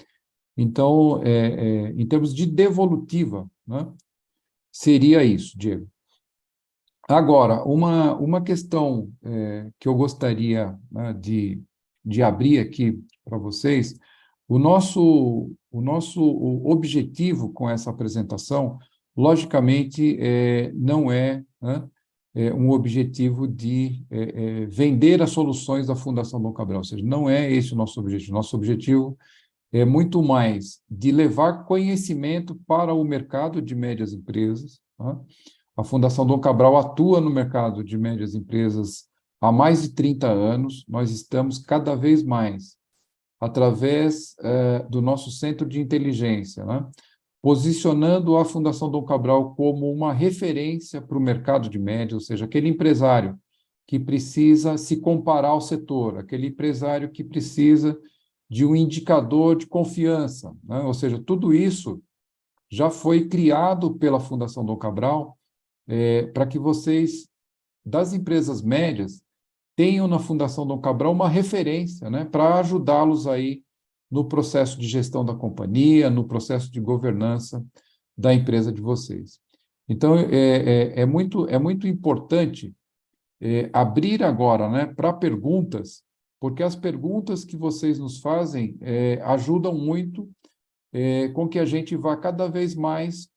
Então, em termos de devolutiva, né, seria isso, Diego. Agora, uma questão que eu gostaria, né, de abrir aqui para vocês, o nosso objetivo com essa apresentação, logicamente, não é, né, um objetivo de vender as soluções da Fundação Dom Cabral, ou seja, não é esse o nosso objetivo. Nosso objetivo é muito mais de levar conhecimento para o mercado de médias empresas, né? A Fundação Dom Cabral atua no mercado de médias empresas há mais de 30 anos. Nós estamos cada vez mais, através do nosso centro de inteligência, né, posicionando a Fundação Dom Cabral como uma referência para o mercado de médias, ou seja, aquele empresário que precisa se comparar ao setor, aquele empresário que precisa de um indicador de confiança, né? Ou seja, tudo isso já foi criado pela Fundação Dom Cabral para que vocês, das empresas médias, tenham na Fundação Dom Cabral uma referência, né, para ajudá-los aí no processo de gestão da companhia, no processo de governança da empresa de vocês. Então, é muito importante abrir agora, né, para perguntas, porque as perguntas que vocês nos fazem ajudam muito com que a gente vá cada vez mais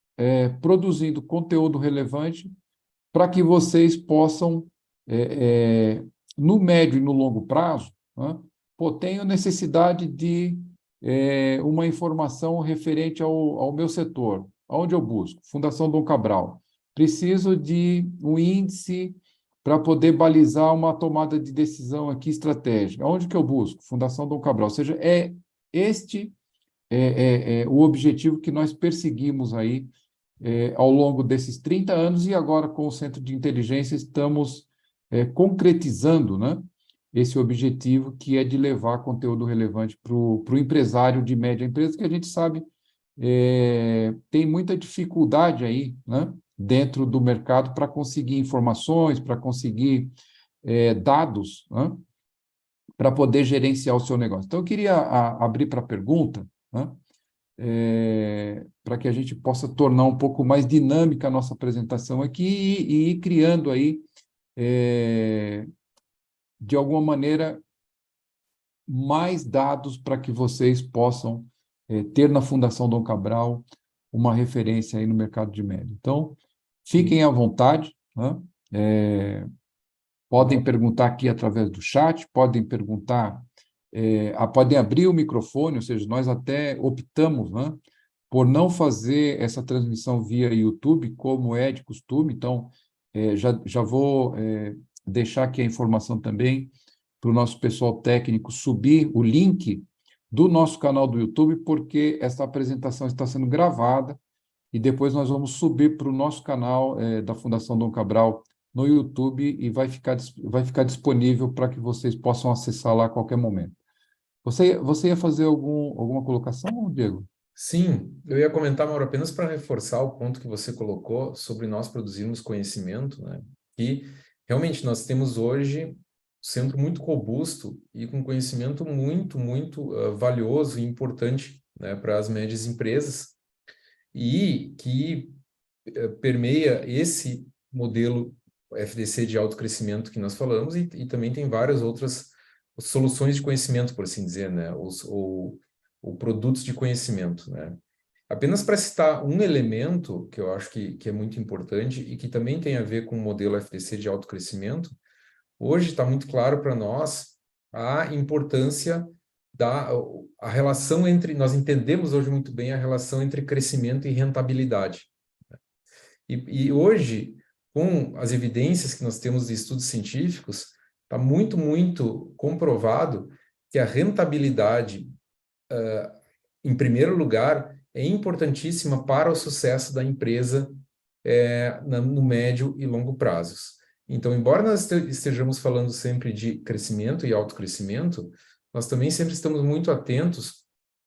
produzindo conteúdo relevante para que vocês possam, no médio e no longo prazo, né, tenham necessidade de uma informação referente ao meu setor. Onde eu busco? Fundação Dom Cabral. Preciso de um índice para poder balizar uma tomada de decisão aqui estratégica. Onde que eu busco? Fundação Dom Cabral. Ou seja, este o objetivo que nós perseguimos aí ao longo desses 30 anos e agora com o Centro de Inteligência estamos concretizando, né, esse objetivo que é de levar conteúdo relevante para o empresário de média empresa, que a gente sabe tem muita dificuldade aí, né, dentro do mercado para conseguir informações, para conseguir dados, né, para poder gerenciar o seu negócio. Então, eu queria abrir para pergunta, né, para que a gente possa tornar um pouco mais dinâmica a nossa apresentação aqui e ir criando aí, de alguma maneira, mais dados para que vocês possam ter na Fundação Dom Cabral uma referência aí no mercado de média. Então, fiquem à vontade, né? Podem perguntar aqui através do chat, podem perguntar, podem abrir o microfone, ou seja, nós até optamos, né, por não fazer essa transmissão via YouTube, como é de costume, então já vou deixar aqui a informação também para o nosso pessoal técnico subir o link do nosso canal do YouTube, porque essa apresentação está sendo gravada e depois nós vamos subir para o nosso canal da Fundação Dom Cabral no YouTube e vai ficar disponível para que vocês possam acessar lá a qualquer momento. Você ia fazer alguma colocação, Diego? Sim, eu ia comentar, Mauro, apenas para reforçar o ponto que você colocou sobre nós produzirmos conhecimento, né? E realmente nós temos hoje um centro muito robusto e com conhecimento muito, muito valioso e importante, né, para as médias empresas e que permeia esse modelo FDC de alto crescimento que nós falamos e também tem várias outras soluções de conhecimento, por assim dizer, né? Ou produtos de conhecimento, né? Apenas para citar um elemento que eu acho que é muito importante e que também tem a ver com o modelo FDC de alto crescimento, hoje está muito claro para nós a importância a relação entre, nós entendemos hoje muito bem a relação entre crescimento e rentabilidade. E hoje, com as evidências que nós temos de estudos científicos, está muito, muito comprovado que a rentabilidade, em primeiro lugar, é importantíssima para o sucesso da empresa no médio e longo prazos. Então, embora nós estejamos falando sempre de crescimento e autocrescimento, nós também sempre estamos muito atentos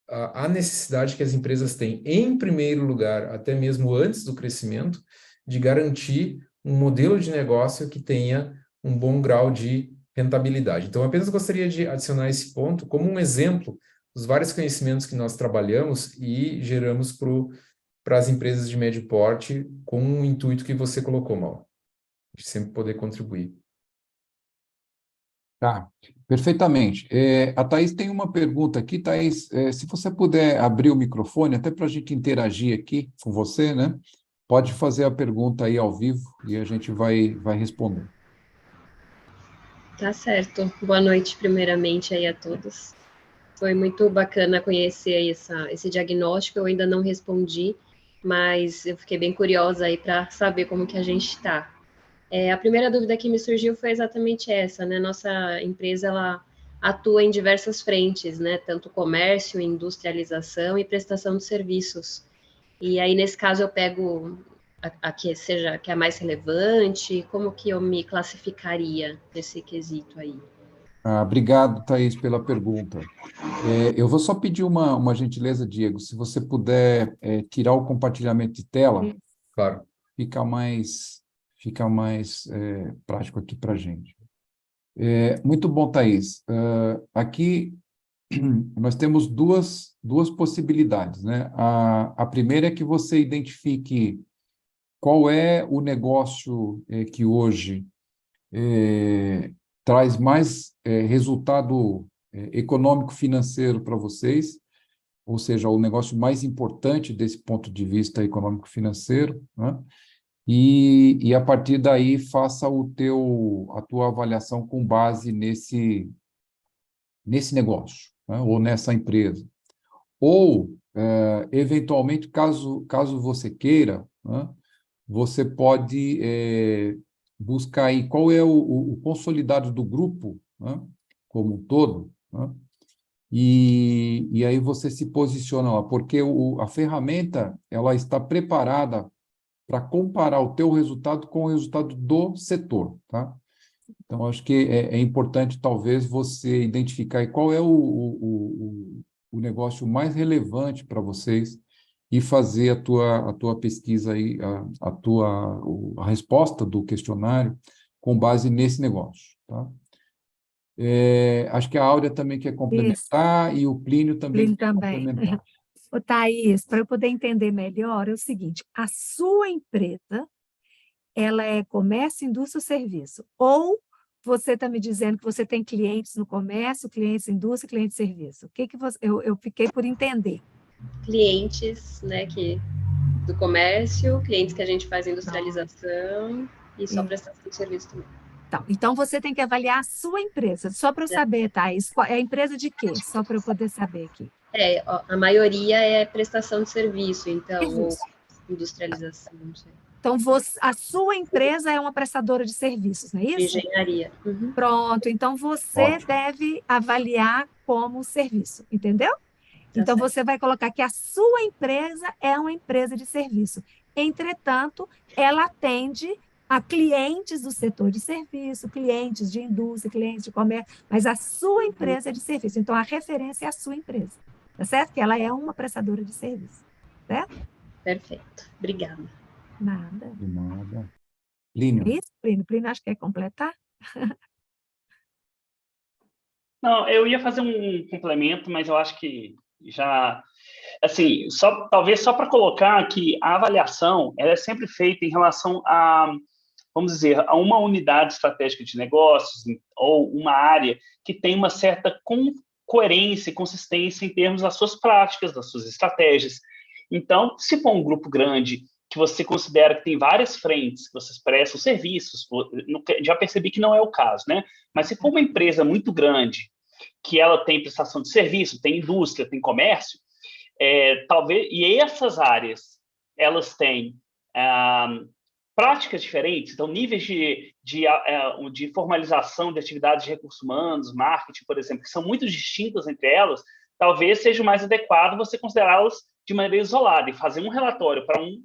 à necessidade que as empresas têm, em primeiro lugar, até mesmo antes do crescimento, de garantir um modelo de negócio que tenha um bom grau de rentabilidade. Então, eu apenas gostaria de adicionar esse ponto como um exemplo dos vários conhecimentos que nós trabalhamos e geramos para as empresas de médio porte com o intuito que você colocou, Mauro, de sempre poder contribuir. Tá, perfeitamente. A Thaís tem uma pergunta aqui. Thaís, se você puder abrir o microfone, até para a gente interagir aqui com você, né? Pode fazer a pergunta aí ao vivo e a gente vai responder. Tá certo. Boa noite, primeiramente, aí a todos. Foi muito bacana conhecer aí esse diagnóstico. Eu ainda não respondi, mas eu fiquei bem curiosa aí para saber como que a gente está. A primeira dúvida que me surgiu foi exatamente essa, né? Nossa empresa, ela atua em diversas frentes, né? Tanto comércio, industrialização e prestação de serviços. E aí, nesse caso, eu pego a que seja que é a mais relevante, como que eu me classificaria nesse quesito aí? Obrigado, Thaís, pela pergunta. Eu vou só pedir uma gentileza, Diego, se você puder tirar o compartilhamento de tela, Claro. fica mais prático aqui para a gente. Muito bom, Thaís. Aqui nós temos duas possibilidades, né? A primeira é que você identifique qual é o negócio que hoje traz mais resultado econômico-financeiro para vocês, ou seja, o negócio mais importante desse ponto de vista econômico-financeiro, né? E a partir daí faça a tua avaliação com base nesse negócio, né? Ou nessa empresa. Ou, eventualmente, caso você queira, né? Você pode buscar aí qual é o consolidado do grupo, né? Como um todo, né? E aí você se posiciona lá, porque a ferramenta ela está preparada para comparar o teu resultado com o resultado do setor, tá? Então, acho que é importante, talvez, você identificar aí qual é o negócio mais relevante para vocês e fazer a tua pesquisa aí, a resposta do questionário com base nesse negócio, tá? Acho que a Áurea também quer complementar e o Plínio também quer complementar. Ô, Thaís, para eu poder entender melhor, é o seguinte, a sua empresa, ela é comércio, indústria ou serviço? Ou você está me dizendo que você tem clientes no comércio, clientes em indústria, clientes em serviço? O que eu fiquei por entender? Clientes, né, do comércio, clientes que a gente faz industrialização e só prestação de serviço também. Então, você tem que avaliar a sua empresa. Só para eu saber, Thaís, é a empresa de quê? Só para eu poder saber aqui. A maioria é prestação de serviço, então, ou industrialização, não sei. Então, a sua empresa é uma prestadora de serviços, não é De isso? engenharia. Uhum. Pronto, então você Ótimo. deve avaliar como serviço, entendeu? Então, certo. você vai colocar que a sua empresa é uma empresa de serviço. Entretanto, ela atende a clientes do setor de serviço, clientes de indústria, clientes de comércio, mas a sua empresa é de serviço. Então, a referência é a sua empresa, tá certo? Que ela é uma prestadora de serviço, certo? Perfeito. Obrigada. Nada. De nada. É Plínio. isso, Plínio? Plínio, acho que quer completar? Não, eu ia fazer um complemento, mas eu acho que já, assim, talvez só para colocar que a avaliação ela é sempre feita em relação a, vamos dizer, a uma unidade estratégica de negócios ou uma área que tem uma certa coerência e consistência em termos das suas práticas, das suas estratégias. Então, se for um grupo grande que você considera que tem várias frentes, que vocês prestam serviços, já percebi que não é o caso, né? Mas se for uma empresa muito grande, que ela tem prestação de serviço, tem indústria, tem comércio, talvez, e essas áreas, elas têm práticas diferentes, então níveis de formalização de atividades de recursos humanos, marketing, por exemplo, que são muito distintas entre elas, talvez seja mais adequado você considerá-las de maneira isolada e fazer um relatório para um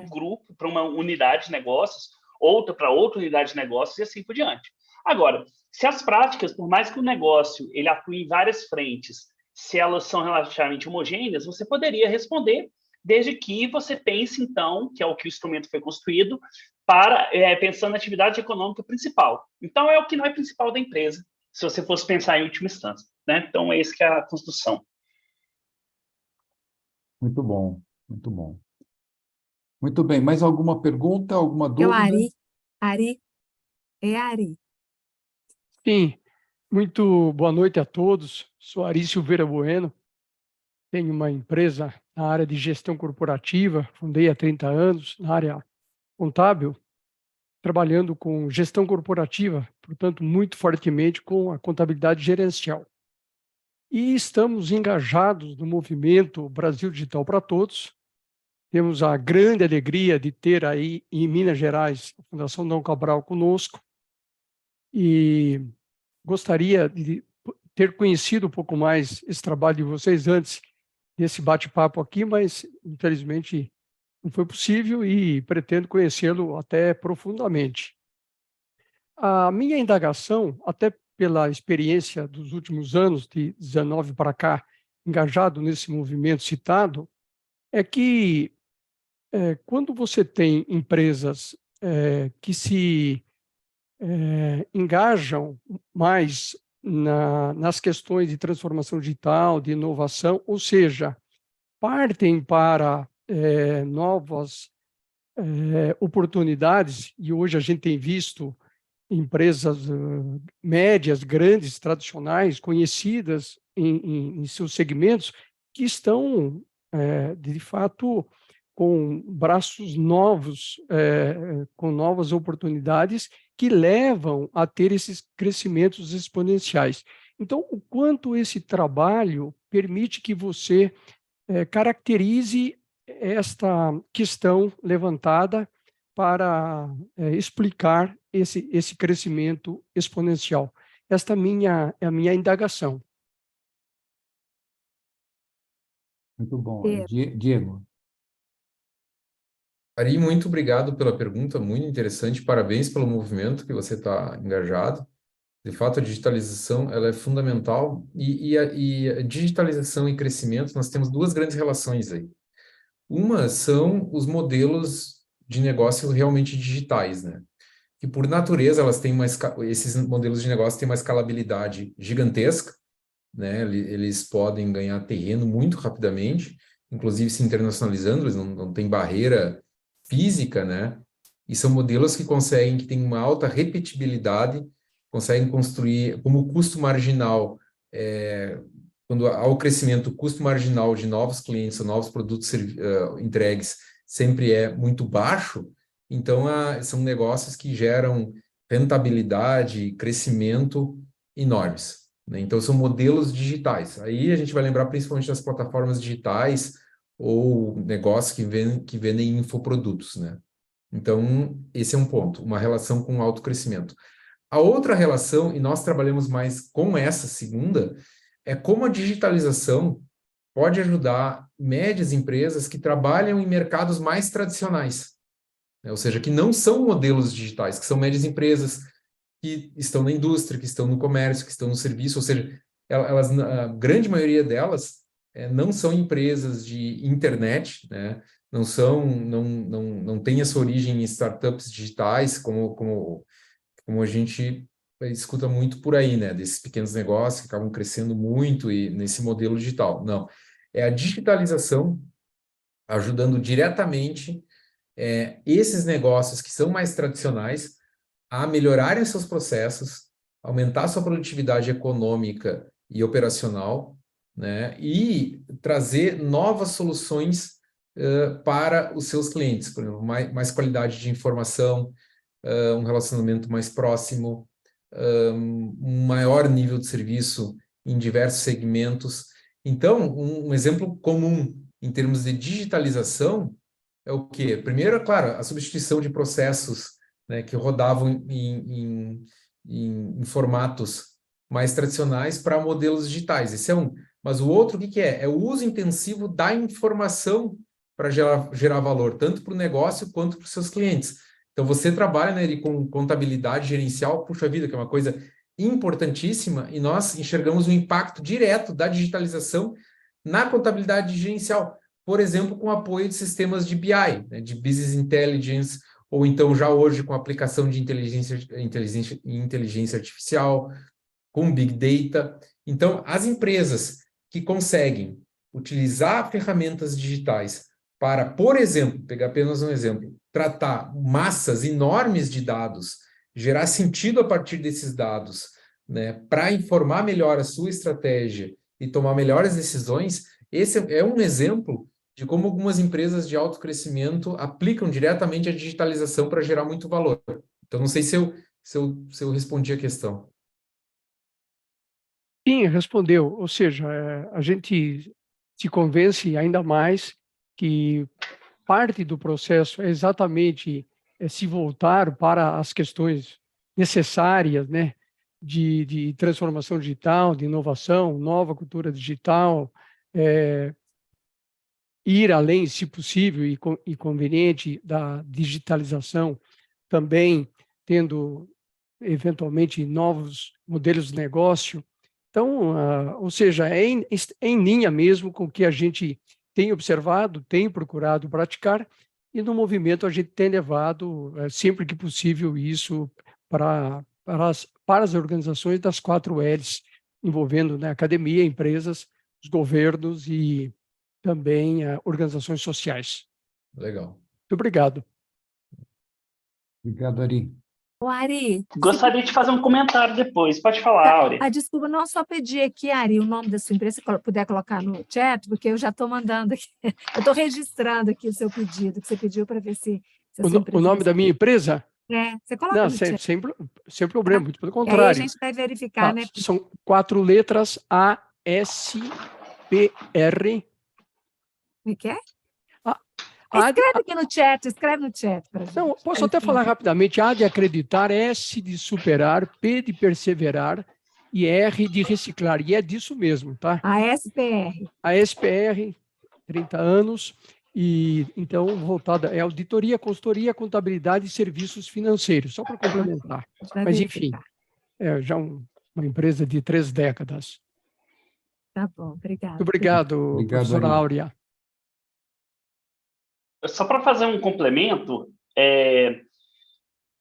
grupo, para uma unidade de negócios, outra para outra unidade de negócios e assim por diante. Agora, se as práticas, por mais que o negócio ele atue em várias frentes, se elas são relativamente homogêneas, você poderia responder desde que você pense, então, que é o que o instrumento foi construído, para pensando na atividade econômica principal. Então, é o que não é principal da empresa, se você fosse pensar em última instância, né? Então, é isso que é a construção. Muito bom, muito bom. Muito bem, mais alguma pergunta, alguma É o dúvida? Ari. Ari. É Ari. Sim, muito boa noite a todos. Sou Ari Silveira Bueno. Tenho uma empresa na área de gestão corporativa, fundei há 30 anos, na área contábil, trabalhando com gestão corporativa, portanto, muito fortemente com a contabilidade gerencial. E estamos engajados no movimento Brasil Digital para Todos. Temos a grande alegria de ter aí em Minas Gerais a Fundação Dom Cabral conosco e gostaria de ter conhecido um pouco mais esse trabalho de vocês antes desse bate-papo aqui, mas infelizmente não foi possível e pretendo conhecê-lo até profundamente. A minha indagação, até pela experiência dos últimos anos, de 19 para cá, engajado nesse movimento citado, é que quando você tem empresas que se engajam mais nas questões de transformação digital, de inovação, ou seja, partem para novas oportunidades, e hoje a gente tem visto empresas médias, grandes, tradicionais, conhecidas em seus segmentos, que estão, de fato, com braços novos, com novas oportunidades que levam a ter esses crescimentos exponenciais. Então, o quanto esse trabalho permite que você caracterize esta questão levantada para explicar esse crescimento exponencial. Esta é a minha indagação. Muito bom. Diego. Ari, muito obrigado pela pergunta, muito interessante. Parabéns pelo movimento que você está engajado. De fato, a digitalização ela é fundamental e a digitalização e crescimento, nós temos duas grandes relações aí. Uma são os modelos de negócio realmente digitais, né? Que por natureza elas têm esses modelos de negócio têm uma escalabilidade gigantesca, né? Eles podem ganhar terreno muito rapidamente, inclusive se internacionalizando, eles não têm barreira física, né? E são modelos que têm uma alta repetibilidade, conseguem construir como o custo marginal, quando há o crescimento, o custo marginal de novos clientes ou novos produtos entregues sempre é muito baixo, então são negócios que geram rentabilidade, crescimento enormes, né? Então são modelos digitais. Aí a gente vai lembrar principalmente das plataformas digitais ou negócios que vendem infoprodutos, né? Então, esse é um ponto, uma relação com o autocrescimento. A outra relação, e nós trabalhamos mais com essa segunda, é como a digitalização pode ajudar médias empresas que trabalham em mercados mais tradicionais, né? Ou seja, que não são modelos digitais, que são médias empresas que estão na indústria, que estão no comércio, que estão no serviço, ou seja, elas, a grande maioria delas não são empresas de internet, né? Não tem essa origem em startups digitais, como a gente escuta muito por aí, né? Desses pequenos negócios que acabam crescendo muito e nesse modelo digital. Não, é a digitalização ajudando diretamente esses negócios que são mais tradicionais a melhorarem seus processos, aumentar sua produtividade econômica e operacional, né? E trazer novas soluções para os seus clientes, por exemplo, mais qualidade de informação, um relacionamento mais próximo, um maior nível de serviço em diversos segmentos. Então, um exemplo comum em termos de digitalização é o quê? Primeiro, é claro, a substituição de processos, né, que rodavam em formatos mais tradicionais para modelos digitais. Esse é um. Mas o outro, o que é? É o uso intensivo da informação para gerar valor, tanto para o negócio quanto para os seus clientes. Então, você trabalha, né, com contabilidade gerencial, puxa vida, que é uma coisa importantíssima, e nós enxergamos o impacto direto da digitalização na contabilidade gerencial, por exemplo, com apoio de sistemas de BI, né, de Business Intelligence, ou então já hoje com aplicação de inteligência artificial, com Big Data. Então, as empresas que conseguem utilizar ferramentas digitais para, por exemplo, pegar apenas um exemplo, tratar massas enormes de dados, gerar sentido a partir desses dados, né, para informar melhor a sua estratégia e tomar melhores decisões, esse é um exemplo de como algumas empresas de alto crescimento aplicam diretamente a digitalização para gerar muito valor. Então, não sei se eu respondi a questão. Sim, respondeu. Ou seja, a gente se convence ainda mais que parte do processo é exatamente se voltar para as questões necessárias, né, de transformação digital, de inovação, nova cultura digital, ir além, se possível e conveniente, da digitalização, também tendo, eventualmente, novos modelos de negócio. Então, ou seja, é em linha mesmo com o que a gente tem observado, tem procurado praticar, e no movimento a gente tem levado, sempre que possível, isso para as organizações das 4 L's, envolvendo, né, academia, empresas, os governos e também organizações sociais. Legal. Muito obrigado. Obrigado, Ari. O Ari... Gostaria de fazer um comentário depois. Pode falar, Auri. Desculpa, não só pedir aqui, Ari, o nome da sua empresa, se puder colocar no chat, porque eu já estou mandando aqui. Eu estou registrando aqui o seu pedido, que você pediu para ver se o nome da minha empresa? Você coloca no chat. Sem problema, muito pelo contrário. E aí a gente vai verificar, né? São 4 letras, ASPR. O que é? Escreve aqui no chat, escreve no chat. Não, posso até falar rapidamente. A de acreditar, S de superar, P de perseverar e R de reciclar. E é disso mesmo, tá? A SPR. A SPR, 30 anos, e então voltada é auditoria, consultoria, contabilidade e serviços financeiros, só para complementar. Mas, enfim, já uma empresa de 3 décadas. Tá bom, obrigado. Muito obrigado, professora Áurea. Só para fazer um complemento,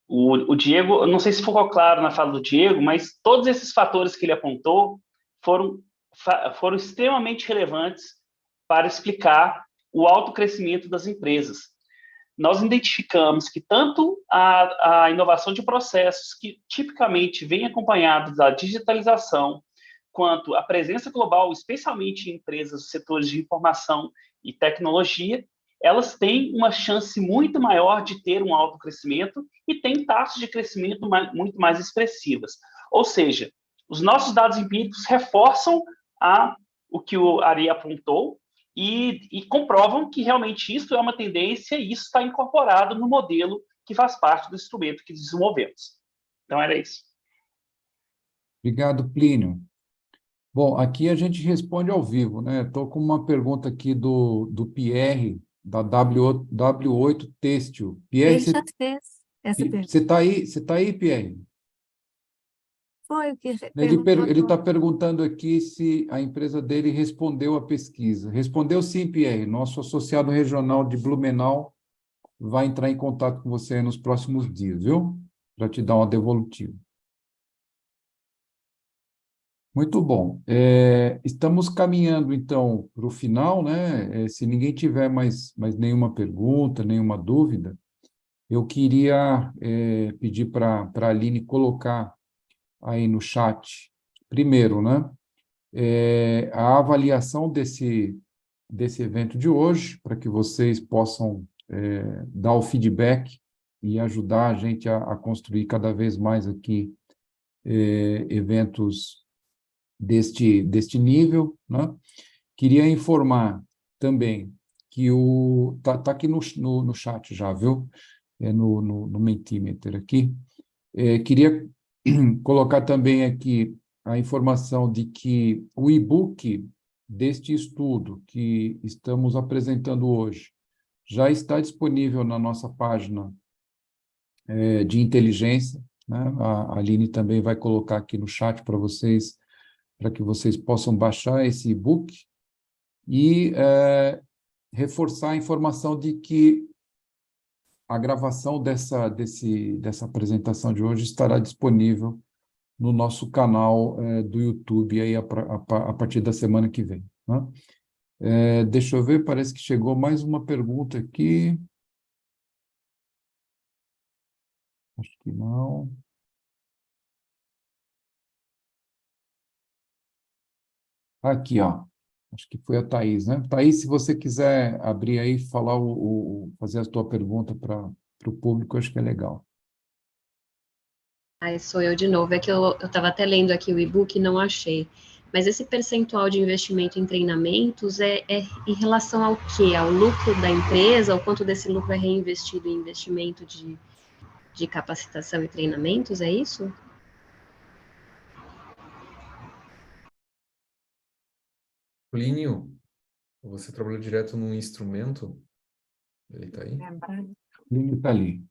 o Diego, eu não sei se ficou claro na fala do Diego, mas todos esses fatores que ele apontou foram extremamente relevantes para explicar o autocrescimento das empresas. Nós identificamos que tanto a inovação de processos, que tipicamente vem acompanhado da digitalização, quanto a presença global, especialmente em empresas dos setores de informação e tecnologia, elas têm uma chance muito maior de ter um alto crescimento e têm taxas de crescimento muito mais expressivas. Ou seja, os nossos dados empíricos reforçam o que o Ari apontou e comprovam que realmente isso é uma tendência e isso está incorporado no modelo que faz parte do instrumento que desenvolvemos. Então, era isso. Obrigado, Plínio. Bom, aqui a gente responde ao vivo, né? Estou com uma pergunta aqui do Pierre, da W8 Têxtil. Pierre, Ele já fez essa pergunta. você tá aí, Pierre? Foi o que Ele perguntou. está perguntando aqui se a empresa dele respondeu à pesquisa. Respondeu sim, Pierre. Nosso associado regional de Blumenau vai entrar em contato com você nos próximos dias, viu? Para te dar uma devolutiva. Muito bom. Estamos caminhando, então, para o final, né? Se ninguém tiver mais nenhuma pergunta, nenhuma dúvida, eu queria pedir para a Aline colocar aí no chat, primeiro, né? A avaliação desse evento de hoje, para que vocês possam dar o feedback e ajudar a gente a construir cada vez mais aqui eventos deste nível, né? Queria informar também que tá aqui no chat já, viu? No Mentimeter aqui. Queria colocar também aqui a informação de que o e-book deste estudo que estamos apresentando hoje já está disponível na nossa página de inteligência, né? A Aline também vai colocar aqui no chat para vocês, para que vocês possam baixar esse e-book e reforçar a informação de que a gravação dessa apresentação de hoje estará disponível no nosso canal do YouTube aí a partir da semana que vem, né? Deixa eu ver, parece que chegou mais uma pergunta aqui. Acho que não. Aqui, ó. Acho que foi a Thaís, né? Thaís, se você quiser abrir aí, falar fazer a tua pergunta para o público, acho que é legal. Sou eu de novo. É que eu estava até lendo aqui o e-book e não achei. Mas esse percentual de investimento em treinamentos é em relação ao quê? Ao lucro da empresa? Ao quanto desse lucro é reinvestido em investimento de capacitação e treinamentos? É isso? Plínio, você trabalhou direto num instrumento? Ele está aí? Plínio está ali.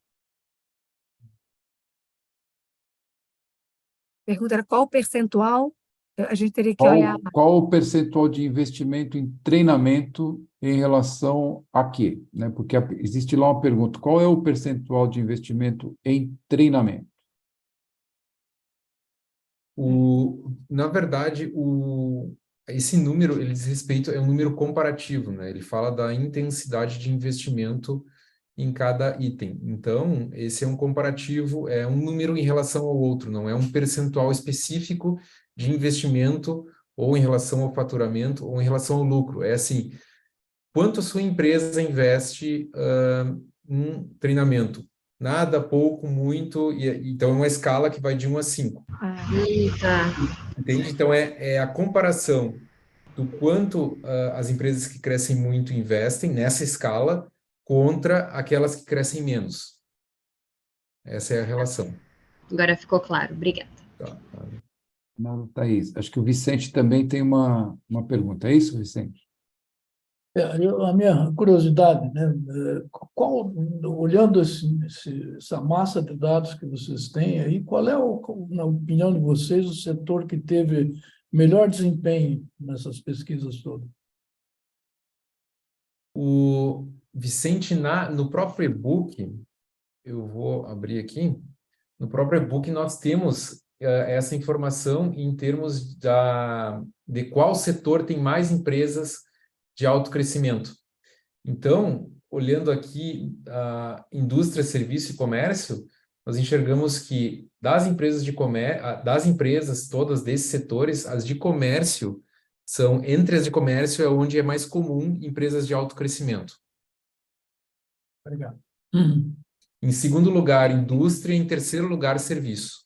Pergunta era qual o percentual? A gente teria que olhar. Qual o percentual de investimento em treinamento em relação a quê? Né? Porque existe lá uma pergunta, qual é o percentual de investimento em treinamento? Na verdade, esse número, ele diz respeito, é um número comparativo, né? Ele fala da intensidade de investimento em cada item. Então, esse é um comparativo, é um número em relação ao outro, não é um percentual específico de investimento ou em relação ao faturamento ou em relação ao lucro. É assim, quanto a sua empresa investe em treinamento? Nada, pouco, muito, então é uma escala que vai de 1 a 5. Entende? Então, é a comparação do quanto as empresas que crescem muito investem nessa escala contra aquelas que crescem menos. Essa é a relação. Agora ficou claro. Obrigada. Tá. Não, Thaís. Acho que o Vicente também tem uma pergunta. É isso, Vicente? A minha curiosidade, né? Olhando essa massa de dados que vocês têm aí, qual é, na opinião de vocês, o setor que teve melhor desempenho nessas pesquisas todas? O Vicente, no próprio e-book, eu vou abrir aqui, no próprio e-book nós temos essa informação em termos de qual setor tem mais empresas de alto crescimento. Então, olhando aqui a indústria, serviço e comércio, nós enxergamos que das empresas todas desses setores, as de comércio entre as de comércio é onde é mais comum empresas de alto crescimento. Obrigado. Em segundo lugar, indústria, em terceiro lugar, serviço.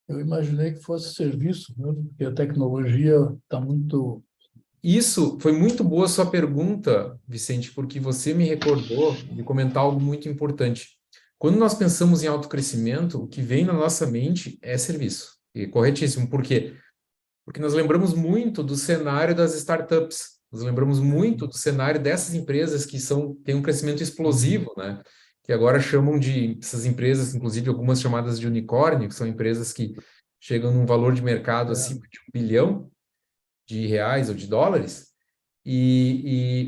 Eu imaginei que fosse serviço, né? Porque a tecnologia está muito isso foi muito boa a sua pergunta, Vicente, porque você me recordou de comentar algo muito importante. Quando nós pensamos em autocrescimento, o que vem na nossa mente é serviço. E corretíssimo. Por quê? Porque nós lembramos muito do cenário das startups. Nós lembramos muito do cenário dessas empresas que têm um crescimento explosivo, né? Que agora chamam de essas empresas, inclusive algumas chamadas de unicórnio, que são empresas que chegam num valor de mercado acima de R$ 1 bilhão de reais ou de dólares.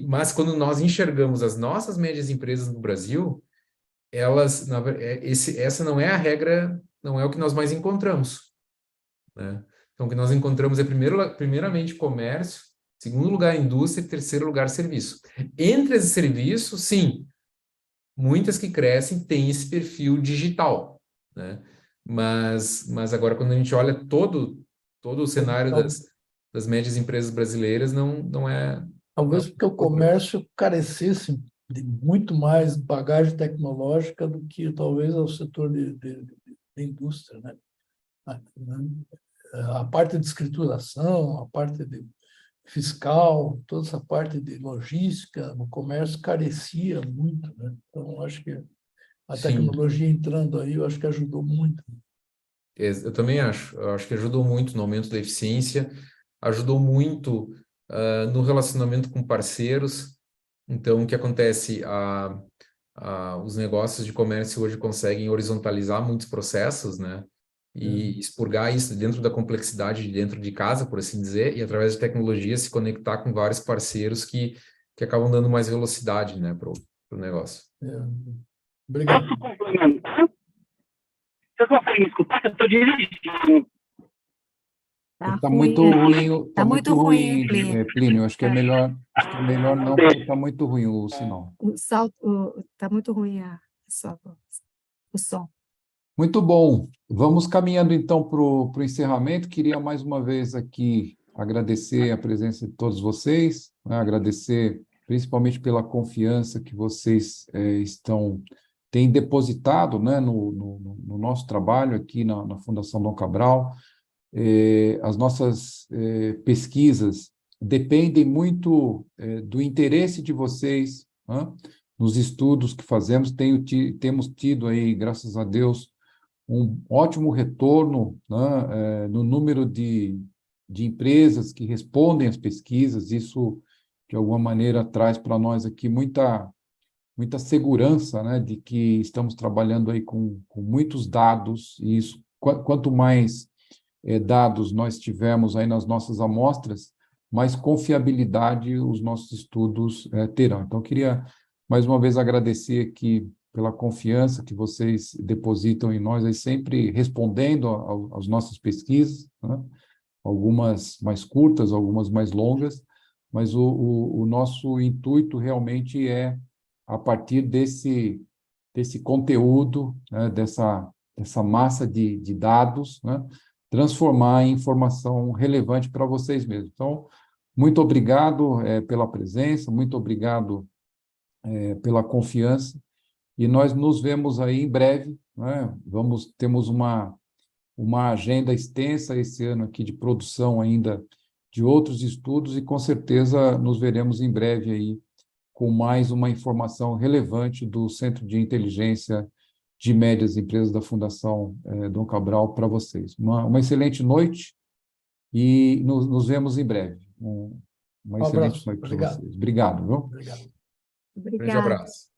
Mas quando nós enxergamos as nossas médias empresas no Brasil, essa não é a regra, não é o que nós mais encontramos, né? Então, o que nós encontramos é primeiramente comércio, segundo lugar indústria e terceiro lugar serviço. Entre esses serviços, sim, muitas que crescem têm esse perfil digital, né? Mas agora, quando a gente olha todo o cenário das médias empresas brasileiras, não é... Talvez porque o comércio carecesse de muito mais bagagem tecnológica do que talvez o setor de indústria, né? A parte de escrituração, a parte de fiscal, toda essa parte de logística, o comércio carecia muito, né? Então, acho que a tecnologia entrando aí, eu acho que ajudou muito. Eu também acho. Eu acho que ajudou muito no aumento da eficiência, ajudou muito no relacionamento com parceiros. Então, o que acontece? Os negócios de comércio hoje conseguem horizontalizar muitos processos, né? E expurgar isso dentro da complexidade de dentro de casa, por assim dizer, e através de tecnologia se conectar com vários parceiros que acabam dando mais velocidade, né, para o negócio. Obrigado. Posso complementar? Vocês conseguem me escutar? Eu estou dirigindo. Tá muito ruim, Tá muito ruim, Plínio. Acho que é melhor não, porque está muito ruim o sinal. Tá muito ruim o som. Muito bom. Vamos caminhando, então, para o encerramento. Queria, mais uma vez, aqui agradecer a presença de todos vocês, né? Agradecer principalmente pela confiança que vocês têm depositado, né, no nosso trabalho aqui na Fundação Dom Cabral. As nossas pesquisas dependem muito do interesse de vocês, né, nos estudos que fazemos. Temos tido aí, graças a Deus, um ótimo retorno, né, no número de empresas que respondem às pesquisas. Isso, de alguma maneira, traz para nós aqui muita segurança, né, de que estamos trabalhando aí com muitos dados, e isso, quanto mais dados nós tivermos aí nas nossas amostras, mais confiabilidade os nossos estudos terão. Então, eu queria, mais uma vez, agradecer aqui pela confiança que vocês depositam em nós, aí sempre respondendo às nossas pesquisas, né? Algumas mais curtas, algumas mais longas, mas o nosso intuito realmente é, a partir desse conteúdo, né, dessa massa de dados, né, transformar em informação relevante para vocês mesmos. Então, muito obrigado pela presença, muito obrigado pela confiança, e nós nos vemos aí em breve, né? Temos uma agenda extensa esse ano aqui de produção ainda de outros estudos, e com certeza nos veremos em breve aí com mais uma informação relevante do Centro de Inteligência de Médias Empresas da Fundação Dom Cabral para vocês. Uma excelente noite e nos vemos em breve. Uma excelente noite para vocês. Obrigado, viu? Obrigado. Grande abraço.